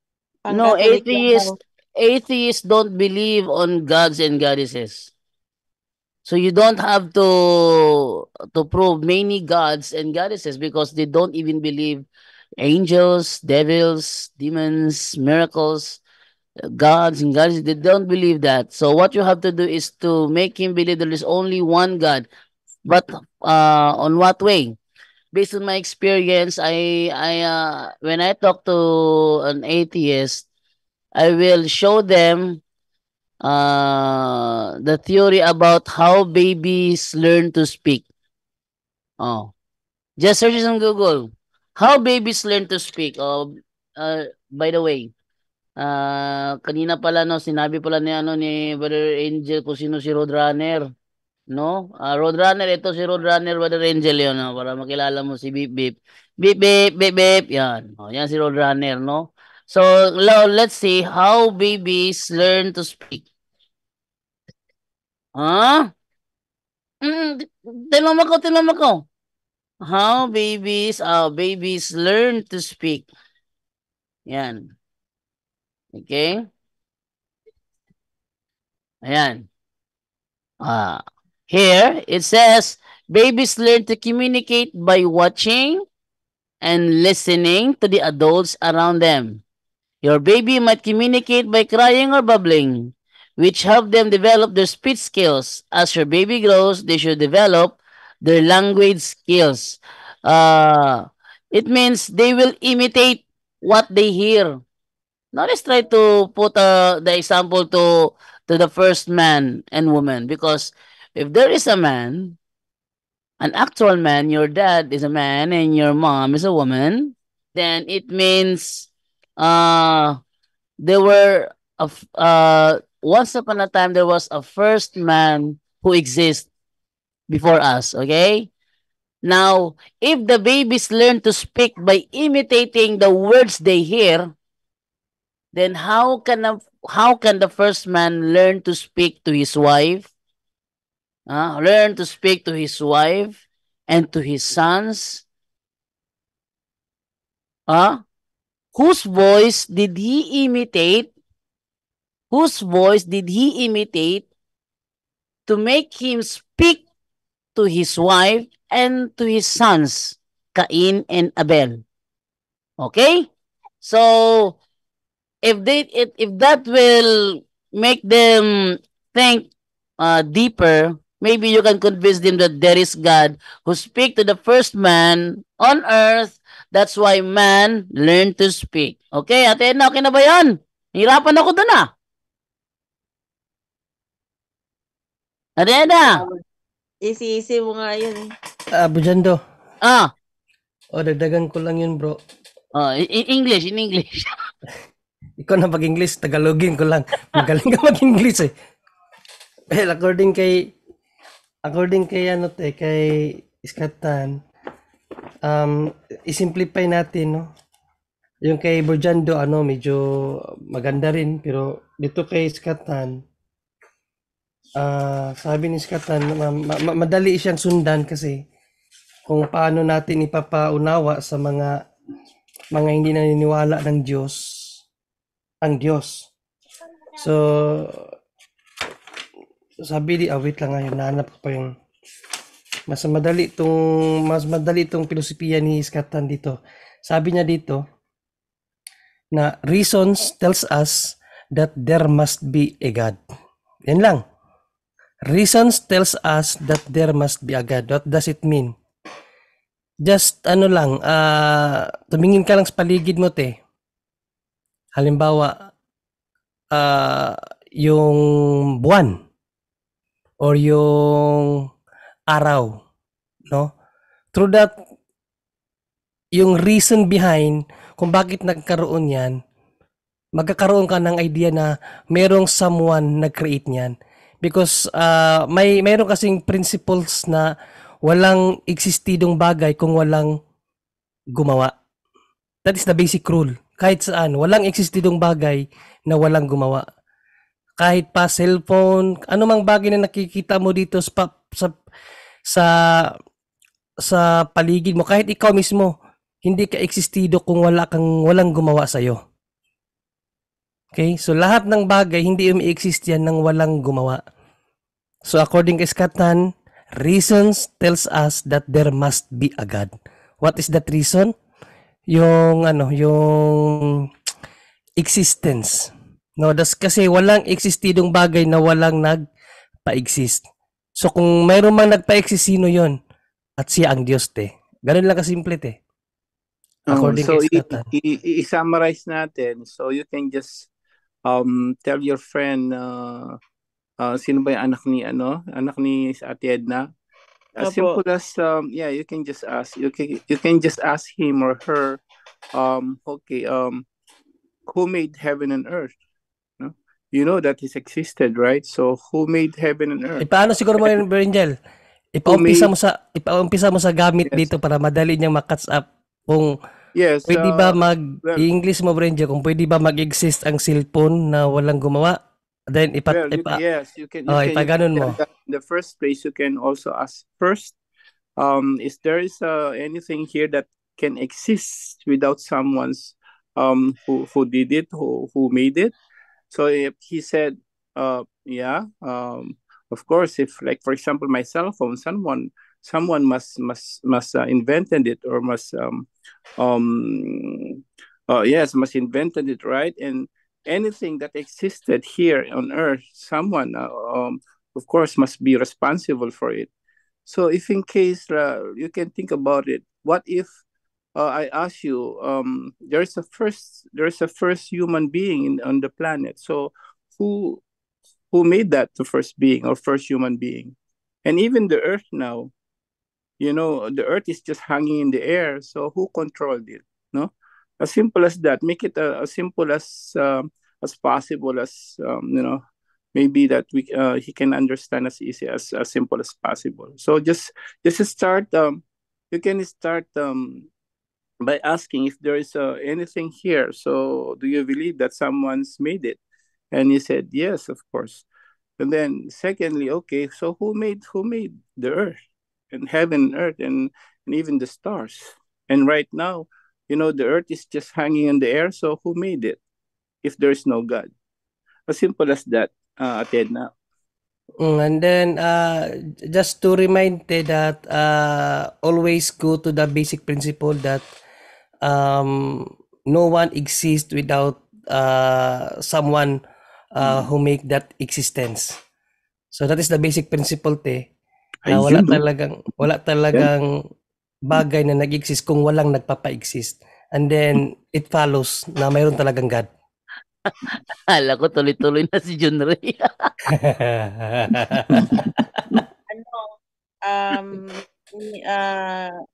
No, pang-Catholic atheists don't believe on gods and goddesses. So you don't have to prove many gods and goddesses because they don't even believe angels, devils, demons, miracles, gods and goddesses. They don't believe that. So what you have to do is to make him believe there is only one God. But on what way? Based on my experience, when I talk to an atheist, I will show them the theory about how babies learn to speak. Oh, just search it on Google. How babies learn to speak. By the way, kanina pala sinabi pala ni Brother Angel kung sino si Roadrunner. No? Roadrunner, ito si Roadrunner, Brother Angel yun, para makilala mo si Beep Beep. Beep Beep, Beep Beep, yan. Yan si Roadrunner, no? So, let's see how babies learn to speak. Huh? Tinama ko. How babies learn to speak. Yan. Okay? Ayan. Here, it says, babies learn to communicate by watching and listening to the adults around them. Your baby might communicate by crying or babbling, which help them develop their speech skills. As your baby grows, they should develop their language skills. It means they will imitate what they hear. Now let's try to put the example to the first man and woman, because if there is a man, an actual man, your dad is a man and your mom is a woman, then it means there were once upon a time there was a first man who exist before us. Okay? Now, if the babies learn to speak by imitating the words they hear, then how can the first man learn to speak to his wife? Learn to speak to his wife and to his sons? Whose voice did he imitate? Whose voice did he imitate to make him speak to his wife and to his sons, Cain and Abel? Okay? So, if that will make them think deeper, maybe you can convince them that there is God who speak to the first man on earth. That's why man learned to speak. Okay, Ate Edna, okay na ba yan? Hirapan ako dun ah. Ate Edna. Easy mo nga yun eh. Bujando. Dagdagan ko lang yun, bro. In English. Ikaw na mag-English, Tagalogin ko lang. Magaling ka mag-English eh. Well, according kay kay Iskatan, isimplify natin, no? Yung kay Burjando, medyo maganda rin, pero dito kay Iskatan, sabi ni Iskatan, madali siyang sundan kasi kung paano natin ipapaunawa sa mga hindi naniniwala ng Diyos, ang Diyos. So, sabi wait lang ngayon, nahanap ko pa yung mas madali itong filosofiya ni Iskatan dito. Sabi niya dito na reasons tells us that there must be a God. Yan lang. Reasons tells us that there must be a God. What does it mean? Just tumingin ka lang sa paligid mo, te. Halimbawa, yung buwan or yung araw, no? Through that, yung reason behind kung bakit nagkaroon yan, magkakaroon ka ng idea na merong someone nag-create niyan. Because mayroon kasing principles na walang existidong bagay kung walang gumawa. That is the basic rule. Kahit saan, walang existidong bagay na walang gumawa. Kahit pa cellphone, anumang bagay na nakikita mo dito sa paligid mo, kahit ikaw mismo, hindi ka existido kung walang gumawa sa iyo. Okay? So lahat ng bagay hindi umi-exist yan nang walang gumawa. So according to Iskatan, reasons tells us that there must be a God. What is that reason? Yung existence. No, das kasi walang existidong bagay na walang nagpa-exist. So kung mayroon mang nagpa-exist, sino 'yon? At siya ang Diyos, te. Ganun lang kasimple, te. According So to Iskatan. i-summarize natin. So you can just tell your friend sino ba yung anak ni Ate Edna. As simple as you can just ask. You can just ask him or her who made heaven and earth? No? You know that it existed, right? So who made heaven and earth? Paano siguro mo yun, Angel? Ipaumpisa mo sa gamit dito para madali niyang ma-catch up. Kung pwede ba i-English mo, Angel, kung pwede ba mag-exist ang cellphone na walang gumawa? Then yes, you can. Ipaganon mo. In the first place, you can also ask first, is there anything here that can exist without someone's who did it, who made it? So if he said, of course, if like for example my cell phone, someone must invented it or must invented it, right? And anything that existed here on earth, someone of course must be responsible for it. So if in case you can think about it, what if I ask you, there is a first human being on the planet. So who made that the first being or first human being? And even the earth now, the earth is just hanging in the air. So who controlled it? No, as simple as that. Make it as simple as possible as maybe that he can understand as easy as simple as possible. So just start. You can start by asking if there is anything here. So do you believe that someone's made it? And he said yes, of course. And then secondly, okay, so who made the earth and heaven and earth and even the stars? And right now, the earth is just hanging in the air. So who made it if there is no God? As simple as that, Atedna. And then just to remind that always go to the basic principle that no one exists without someone who make that existence. So that is the basic principle na wala talagang bagay na nag-exist kung walang nagpapa-exist. And then it follows na mayroon talagang God. Hala ko tuloy-tuloy na si John Ray.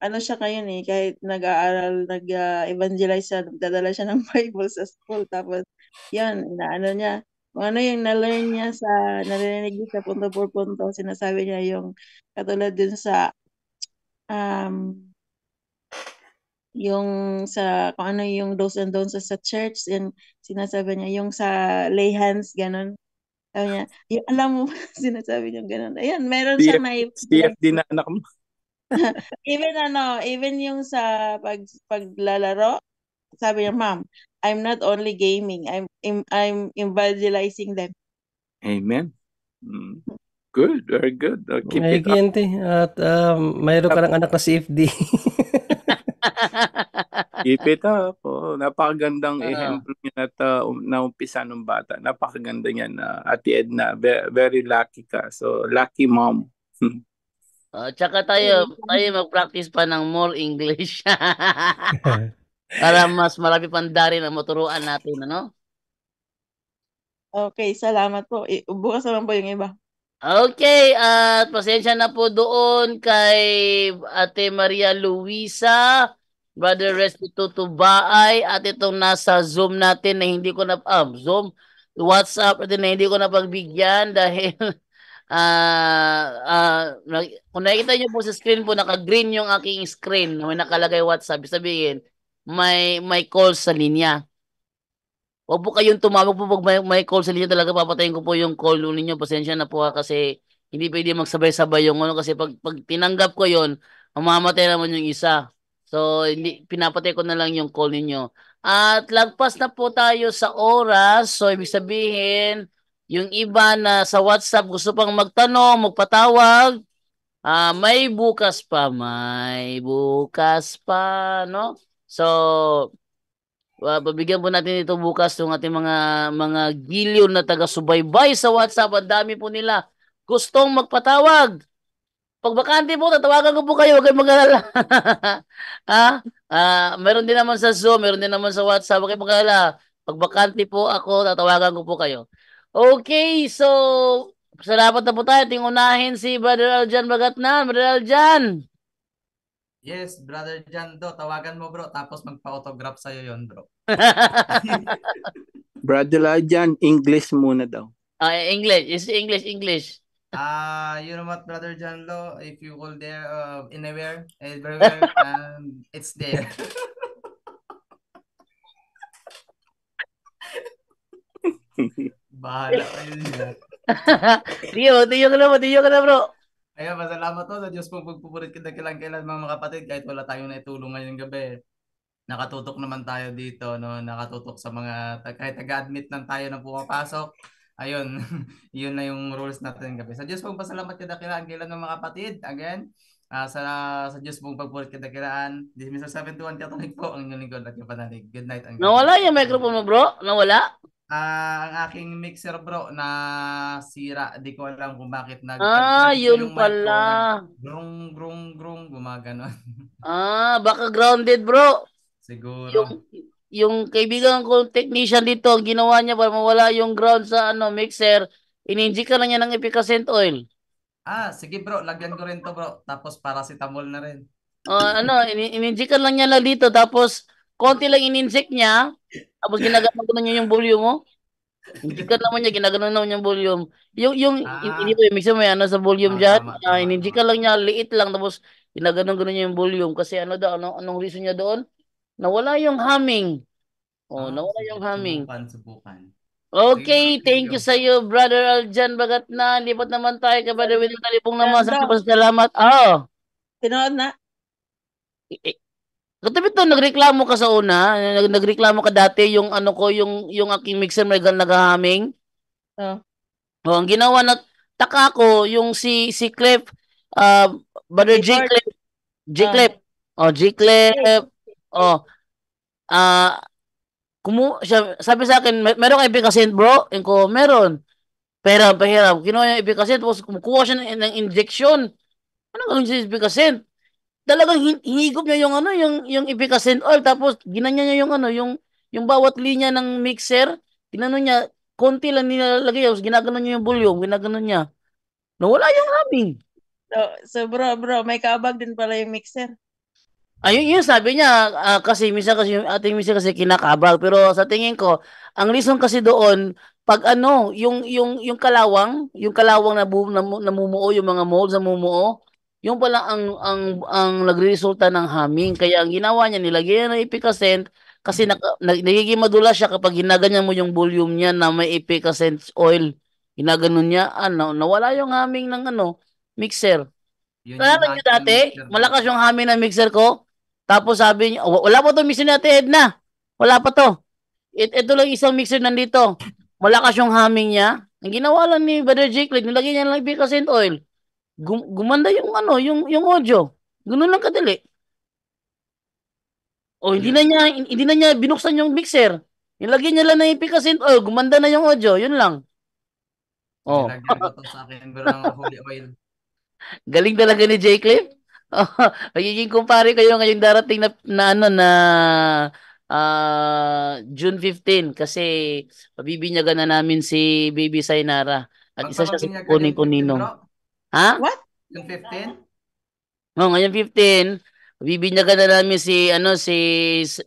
Ano siya ngayon kahit nag-aaral, nag-evangelize siya, nagdadala siya ng Bible sa school, tapos yan, inaano niya, kung ano yung na-learn niya narinig niya sa punto por punto, sinasabi niya yung katulad dun sa yung sa kung ano yung do's and don'ts sa church, and sinasabi niya yung sa lay hands, ganun. Sabi niya, alam mo, sinasabi niya ganun. Ayan, meron siyang CFD na anak mo. even yung sa paglalaro, sabi niya, Ma'am, I'm not only gaming, I'm evangelizing them. Amen. Good, very good. Keep it up. At mayroon ka ng anak na CFD. Keep it up. Napakagandang ehemplo niya at naumpisa ng bata. Napakaganda niyan, Ate Edna. Very lucky ka. So, lucky mom. Tsaka tayo mag-practice pa ng more English. Para mas marami pang dari na maturuan natin, ano? Okay, salamat po. Bukas naman po yung iba. Okay, at pasensya na po doon kay Ate Maria Luisa, Brother Restituto Baay, at itong nasa Zoom natin na hindi ko na, Zoom, WhatsApp natin na hindi ko na pagbigyan dahil kung nakikita niyo po sa screen po, naka-green yung aking screen, may nakalagay WhatsApp, sabihin, may call sa linya. Huwag po kayong tumawag po pag may call sa linya, talaga papatayin ko po yung call ninyo. Pasensya na po kasi hindi pwede magsabay-sabay yung kasi pag tinanggap ko yon, mamamatay naman yung isa. So, pinapatay ko na lang yung call ninyo. At lagpas na po tayo sa oras. So, ibig sabihin, yung iba na sa WhatsApp gusto pang magtanong, magpatawag, may bukas pa, no? So, pabigyan po natin ito bukas yung ating mga giliw na taga-subaybay sa WhatsApp. Ang dami po nila gustong magpatawag. Pag bakante po, tatawagan ko po kayo. Huwag kayong mag-alala. Meron din naman sa Zoom, meron din naman sa WhatsApp. Huwag kayong mag-alala. Pag bakante po ako, tatawagan ko po kayo. Okay, so salamat na po tayo. Tingunahin si Brother Aljan Bagatnan. Brother Aljan. Yes, Brother Jan do, tawagan mo bro, tapos magpa-autograph sa'yo yon bro. Brother Aljan, English muna daw. English. Is English. You know what, Brother Jan Lo, if you go there, anywhere, everywhere, it's there. Bahala kayo niya. Tiyo ka na bro. Ayun, masalamat po sa Diyos pong pagpupurit kita kailan mga kapatid, kahit wala tayong naitulong ngayong gabi. Nakatutok naman tayo dito, no? Nakatutok sa mga, kahit taga-admit lang tayo na pumapasok. Ayun, yun na yung rules natin gabi. Sa Diyos pong pasalamat kita kailan mga kapatid. Again, sa Diyos pong pagpupurit kita kailan. This is Mr. 71 Catholic po, ang inyong lingkod at kapanalig. Good night. Nawala yung microphone mo bro? Nawala? Ang aking mixer bro na sira, di ko alam kung bakit yun pala. Grung gumaganon. Baka grounded bro. Siguro. Yung kaibigan ko technician dito, ang ginawa niya para mawala yung ground sa mixer, ininject ka lang niya ng efficacent oil. Sige bro, lagyan ko rin to bro. Tapos paracetamol na rin. Ininject ka lang niya dito, tapos konti lang ininject niya, tapos ginagamit ko na niya yung volume mo. Hindi ka naman niya, ginaganon naman yung volume. Hindi Ah, po, yung mixer mo ano sa volume dyan, tama, tama, hindi tama. ka lang niya, liit lang, tapos ginaganon-ganon niya yung volume. Kasi ano daw, anong reason niya doon? Nawala yung humming. Oh, nawala yung humming. Subukan, subukan. Sige bro, Okay, thank thank you. you sa iyo, Brother Aljan Bagatna. Lipat naman tayo kay Brother William Talipong naman. Sa Dong, salamat. Oh, tinood na. katabi to, nagreklamo ka sa una. Nagreklamo ka dati yung ano ko, yung aking mixer may naghahaming. Oh. Oh, ang ginawa na taka ko yung si Clef, uh, Brother J. Keyboard. Clef, J. Clef. Oh, J. Clef. Oh, ah, siya, sabi sa akin, meron ka efficacy bro? And ko, meron. Pahirap. Kinuha niya efficacy, tapos kumukuha siya ng injection. Anong gawin siya efficacy? Talagang hinigop niya yung ano, yung efficacy oil, tapos ginanya niya yung ano, yung bawat linya ng mixer, ginano niya, konti lang nilalagay, tapos ginaganon niya yung volume, ginaganon niya. Nawala yung humming. So bro, may kabag din pala yung mixer. Ayun yun, sabi niya, kasi minsan kasi yung ating minsan kasi kinakabag. Pero sa tingin ko, ang reason kasi doon, pag ano, yung kalawang namumuo, yung mga molds namumuo, yung pala ang nagreresulta ng humming. Kaya ang ginawa niya, nilagyan ng epicacent kasi nagiging madulas siya kapag ginaganyan mo yung volume niya na may epicacent oil. Ginaganon niya, nawala yung humming ng ano, mixer. Yun yung Naalala niyo kahit ng dati, mixer bro. malakas yung humming ng mixer ko. Tapos sabi niya, wala pa to mixer natin, Edna. Wala pa to. Ito lang isang mixer nandito. Malakas yung humming niya. Ang ginawa lang ni Brother Jake, nilagyan niya lang Bicacent oil. Gumanda yung ano, yung audio. Ganun lang kadali. O hindi na niya binuksan yung mixer. Nilagyan niya lang ng Bicacent oil, gumanda na yung audio, yun lang. Oh. Nilagyan ko to sa akin bro ng holy oil. Galing talaga ni Jay Cliff. Magiging kumpare kayo ngayong darating na ano na June 15 kasi pabibinyagan na namin si Baby Sainara at isa siya sa Magpapabinyag ka kunin June ko 15 ninong. bro? Ha? What? June 15? Oh, ngayon 15, bibinyagan na namin si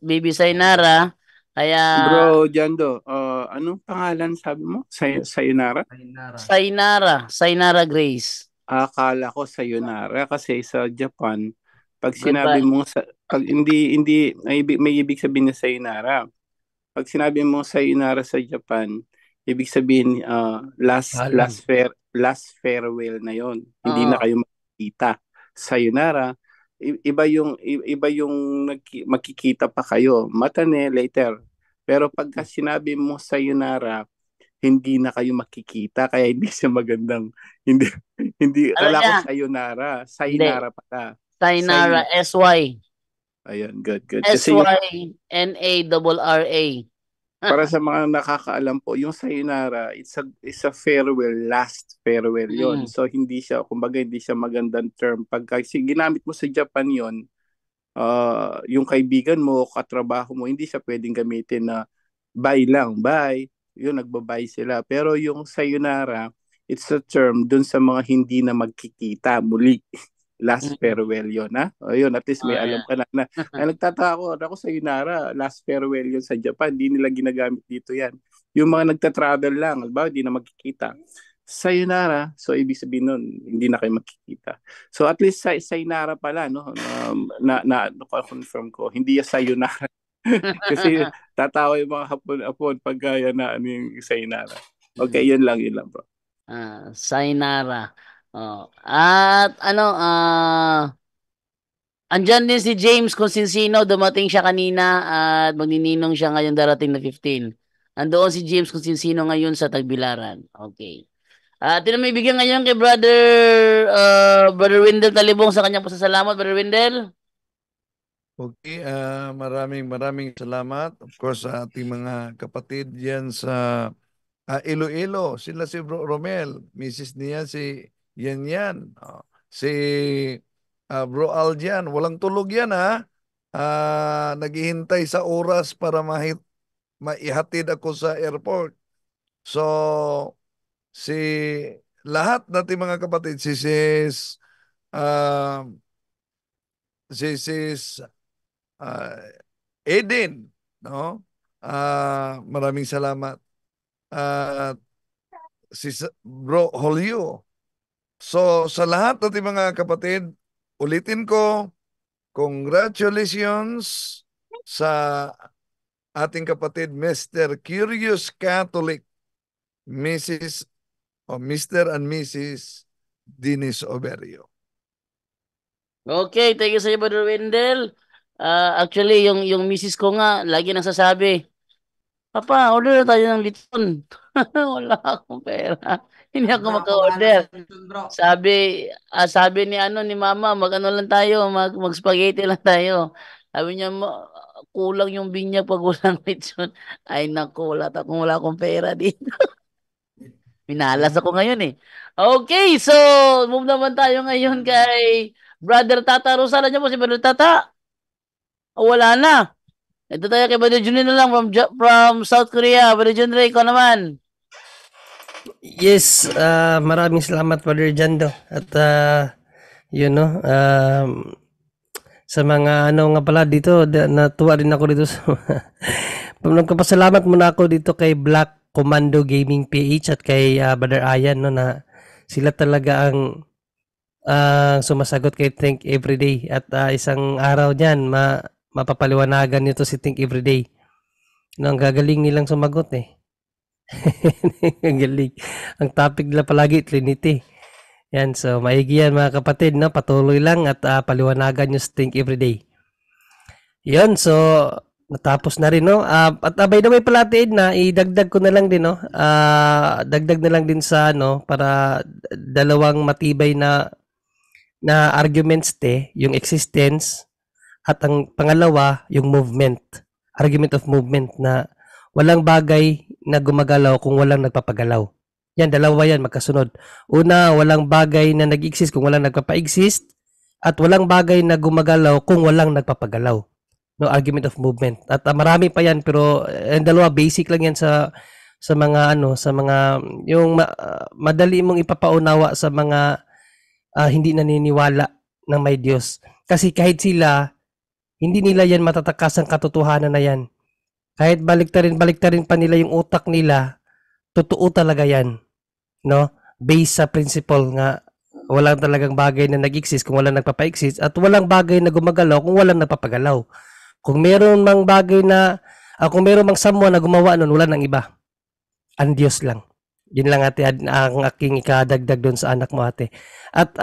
Baby Sainara. Kaya Bro Jando, anong pangalan sabi mo? Sayonara? Sainara Grace. Akala ko Sayonara kasi sa Japan, pag sinabi Goodbye. mo pag hindi may ibig sabihin na Sayonara. Pag sinabi mo Sayonara sa Japan, ibig sabihin Paalam. last farewell na 'yon. Hindi na Oo. kayo makikita. Sayonara, iba yung magkikita pa kayo. Matane later. Pero pagka sinabi mo Sayonara, hindi na kayo makikita kaya hindi siya magandang hindi Ano kala ko niya? sayonara Hindi. sayonara pala Sainara, SY. ayun good kasi yung SYNARRA. para sa mga nakakaalam po yung sayonara it's a farewell, last farewell yon, so hindi siya kumbaga hindi siya magandang term pagka ginamit mo sa Japan yon. Yung kaibigan mo, katrabaho mo, hindi siya pwedeng gamitin na bye lang, bye. Yun, nagbabay sila. Pero yung sayonara, it's a term dun sa mga hindi na magkikita muli. Last farewell yun, ha? O yun, at least may alam ka na. Ay, nagtataka ako, sayonara, last farewell yun sa Japan. Hindi nila ginagamit dito yan. Yung mga nagta-travel lang, halimbawa, hindi na magkikita. Sayonara, so ibig sabihin nun, hindi na kayo magkikita. So at least sayonara pala, no? Na confirm ko, hindi yung sayonara. Kasi tatawa yung mga hapon pag gaya na ano yung sayonara. Okay, yun lang bro. Sayonara. At andyan din si James kung sino, dumating siya kanina at magnininong siya ngayon darating na 15. Andoon si James kung sino ngayon sa Tagbilaran. Okay. At may bigyan ngayon kay Brother Wendell Talibong sa kanyang pasasalamat, Brother Wendell. Okay, maraming salamat. Of course, sa ating mga kapatid diyan sa Iloilo. Sila si Bro Romel, Mrs. niya si Yan. Si Bro Aljan, walang tulog yan ha. Naghihintay sa oras para maihatid ako sa airport. So, si lahat nating mga kapatid, uh, Sis Eden, no? Maraming salamat. at si Bro Holyo. So sa lahat ng mga kapatid, ulitin ko, congratulations sa ating kapatid Mr. Curious Catholic, Mrs. o Mr. and Mrs. Dennis Oberio. Okay, thank you sa iyo, Brother Wendell. Actually, yung misis ko nga, lagi nasasabi, Papa, order na tayo ng lechon. Wala akong pera. Hindi ako Bro, ako bahala maka-order. sa lechon, bro. Sabi ni Mama, mag-ano lang tayo, mag-spaghetti lang tayo. Sabi niya, kulang yung binyag pag walang lechon. Ay naku, wala akong pera dito. Minalas ako ngayon eh. Okay, so move naman tayo ngayon kay Brother Tata Rosala. Niyo po si Brother Tata? O wala na. Ito tayo kay Brother Junray na lang from South Korea. Brother Junray, ikaw naman. Yes, maraming salamat Brother Jando. At sa mga nga pala dito, natuwa rin ako dito sa nagpapasalamat muna ako dito kay Black Commando Gaming PH at kay Brother Ayan na sila talaga ang sumasagot kay Think Everyday at isang araw diyan mapapaliwanagan nito si Think Everyday. Ang gagaling nilang sumagot eh. Ang galing. Ang topic nila palagi Trinity. Yan, so maigi yan mga kapatid, no? Patuloy lang at paliwanagan nyo sa Think Everyday. Yan, so natapos na rin, no? At by the way pala na idagdag ko na lang din, no? Dagdag na lang din sa para dalawang matibay na arguments yung existence at ang pangalawa yung movement. Argument of movement na walang bagay na gumagalaw kung walang nagpapagalaw. Yan, dalawa yan magkasunod. Una, walang bagay na nag-exist kung walang nagpapa-exist at walang bagay na gumagalaw kung walang nagpapagalaw. No, argument of movement. At marami pa yan pero ang dalawa basic lang yan sa mga yung madali mong ipapaunawa sa mga hindi naniniwala ng may Diyos. Kasi kahit sila hindi nila yan matatakas ang katotohanan na yan. Kahit baliktarin pa nila yung utak nila, totoo talaga yan. No? Based sa principle nga, walang talagang bagay na nag-exist kung walang nagpapa-exist at walang bagay na gumagalaw kung walang nagpapagalaw. Kung meron mang bagay na, kung meron mang someone na gumawa nun, wala nang iba. Ang Diyos lang. Yun lang ate, ang aking ikadagdag doon sa anak mo ate. At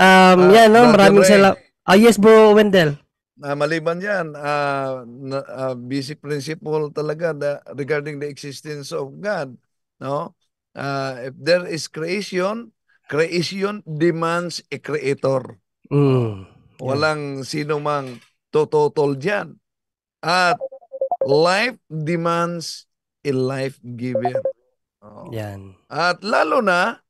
yan, no? Maraming salamat. Yes bro, Wendell. Maliban yan, basic principle talaga regarding the existence of God. No? If there is creation demands a creator. Walang sino mang tototol dyan. At life demands a life giver. Yan. At lalo na,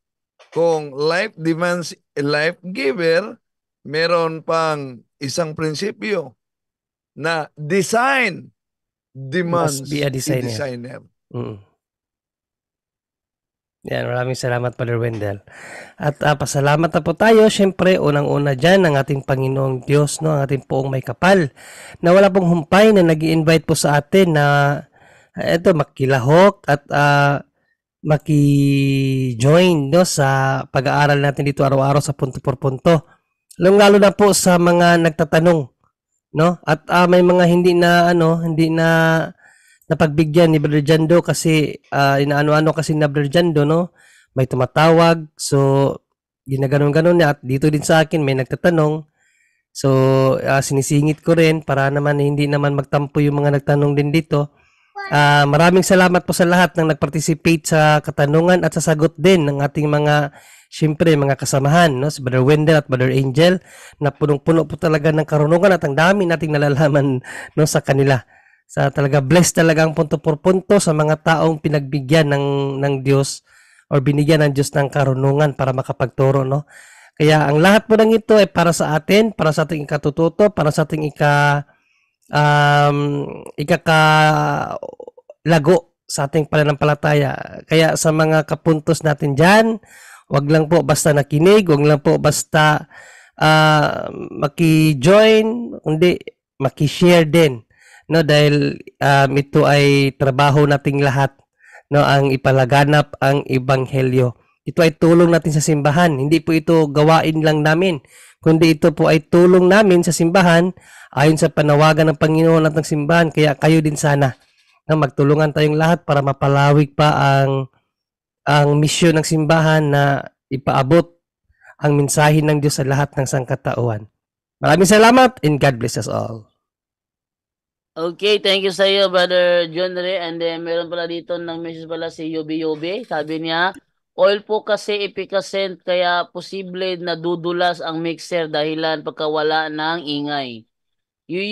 kung life demands a life giver, meron pang isang prinsipyo na design demands Must be a designer. designer. Yan, maraming salamat Brother Wendell. At pasalamat na po tayo, syempre, unang-una dyan ang ating Panginoong Diyos, no? Ang ating poong may kapal, na wala pong humpay na nag-i-invite po sa atin na makilahok at maki-join, no? Sa pag-aaral natin dito araw-araw sa punto por punto. Lalo na po sa mga nagtatanong, no? At may mga hindi na napagbigyan ni Brother Jando kasi inaano-ano kasi na Brother Jando, no? May tumatawag, so ginaganon-ganon niya at dito din sa akin may nagtatanong. So sinisingit ko rin para naman hindi naman magtampo yung mga nagtanong din dito. Maraming salamat po sa lahat ng nag-participate sa katanungan at sa sagot din ng ating mga siyempre mga kasamahan, no? Si Brother Wendell at Brother Angel na punong-puno po talaga ng karunungan at ang dami nating nalalaman, no, sa kanila. Sa talaga blessed talaga ang punto por punto sa mga taong pinagbigyan ng Diyos or binigyan ng Diyos ng karunungan para makapagturo, no? Kaya ang lahat po ng ito ay para sa atin, para sa ating ikatututo, para sa ating ikakalago sa ating pananampalataya. Kaya sa mga kapuntos natin dyan, wag lang po basta nakinig, wag lang po basta maki-join, kundi maki-share din, no? Dahil ito ay trabaho nating lahat no, ang ipalaganap ang ebanghelyo. Ito ay tulong natin sa simbahan. Hindi po ito gawain lang namin, kundi ito po ay tulong namin sa simbahan ayon sa panawagan ng Panginoon at ng simbahan. Kaya kayo din sana na magtulungan tayong lahat para mapalawig pa ang misyon ng simbahan na ipaabot ang mensahe ng Diyos sa lahat ng sangkatauhan. Maraming salamat and God bless us all. Okay, thank you sa iyo, Brother John Ray. And then, meron pala dito ng message pala si Yobi Yobi. Sabi niya, oil po kasi epicacent kaya posible na dudulas ang mixer dahilan pagkawala ng ingay. Yung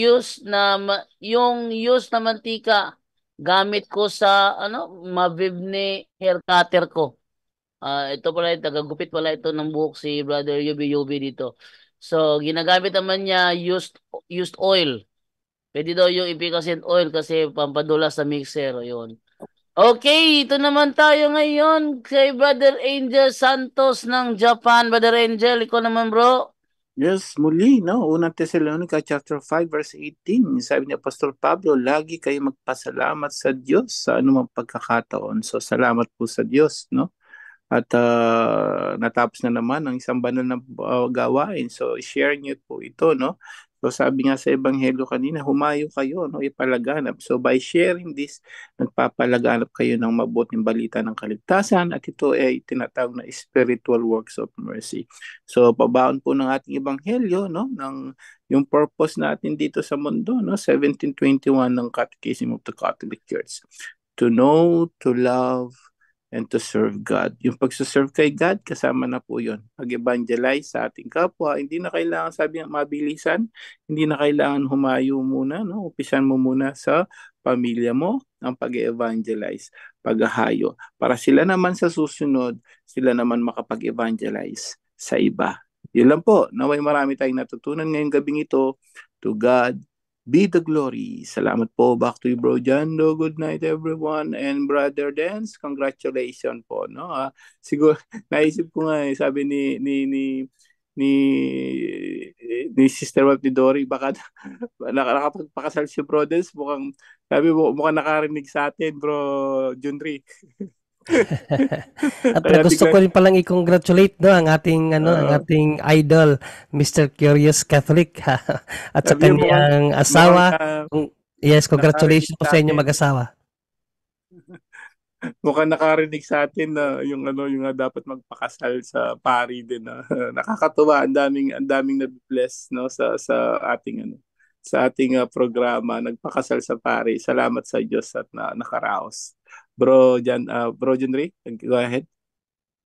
use na mantika gamit ko sa Mavivne hair cutter ko. Ito pala, tagagupit pala ito ng buhok si Brother Yobi Yobi dito. So, ginagamit naman niya used oil. Pwede daw yung epicacent oil kasi pampadulas sa mixer. Yun. Okay, ito naman tayo ngayon kay Brother Angel Santos ng Japan. Brother Angel, ikaw naman bro. Yes, muli, no? Unang Thessalonica chapter 5 verse 18. Sabi ni Apostol Pablo, lagi kayo magpasalamat sa Diyos sa anumang pagkakataon. So, salamat po sa Diyos, no? At natapos na naman ang isang banal na gawain. So, share niyo po ito, no? So, sabi nga sa Ebanghelyo kanina, humayo kayo, no? Ipalaganap. So, by sharing this, nagpapalaganap kayo ng mabuting balita ng kaligtasan at ito ay tinatawag na spiritual works of mercy. So, pabaon po ng ating Ebanghelyo, no? Yung purpose natin dito sa mundo, no? 1721 ng Catechism of the Catholic Church. To know, to love, and to serve God. Yung pagsuserve kay God, kasama na po yun. Pag-evangelize sa ating kapwa, hindi na kailangan sabi ng mabilisan, hindi na kailangan humayo muna, no? Upisan mo muna sa pamilya mo ang pag-evangelize, paghahayo. Para sila naman sa susunod, sila naman makapag-evangelize sa iba. Yun lang po. Naway marami tayong natutunan ngayong gabing ito. To God be the glory. Salamat po. Back to you, Bro Jando. Good night, everyone. And Brother Dance, congratulations po. No? Siguro, naisip ko nga, sabi ni Sister Wap ni Dory, baka nakapagpakasal si Bro Dance. Mukhang nakarinig sa atin, Bro Junri. At gusto ko rin palang i-congratulate ang ating idol, Mr. Curious Catholic at sa kanyang asawa. Yes, congratulations po sa inyo mag-asawa. Mukhang nakarinig sa atin na yung dapat magpakasal sa pari din. Nakakatuwa, ang daming na-bless, no, sa ating programa, nagpakasal sa pari. Salamat sa Diyos at nakaraos. Bro John Ray, go ahead.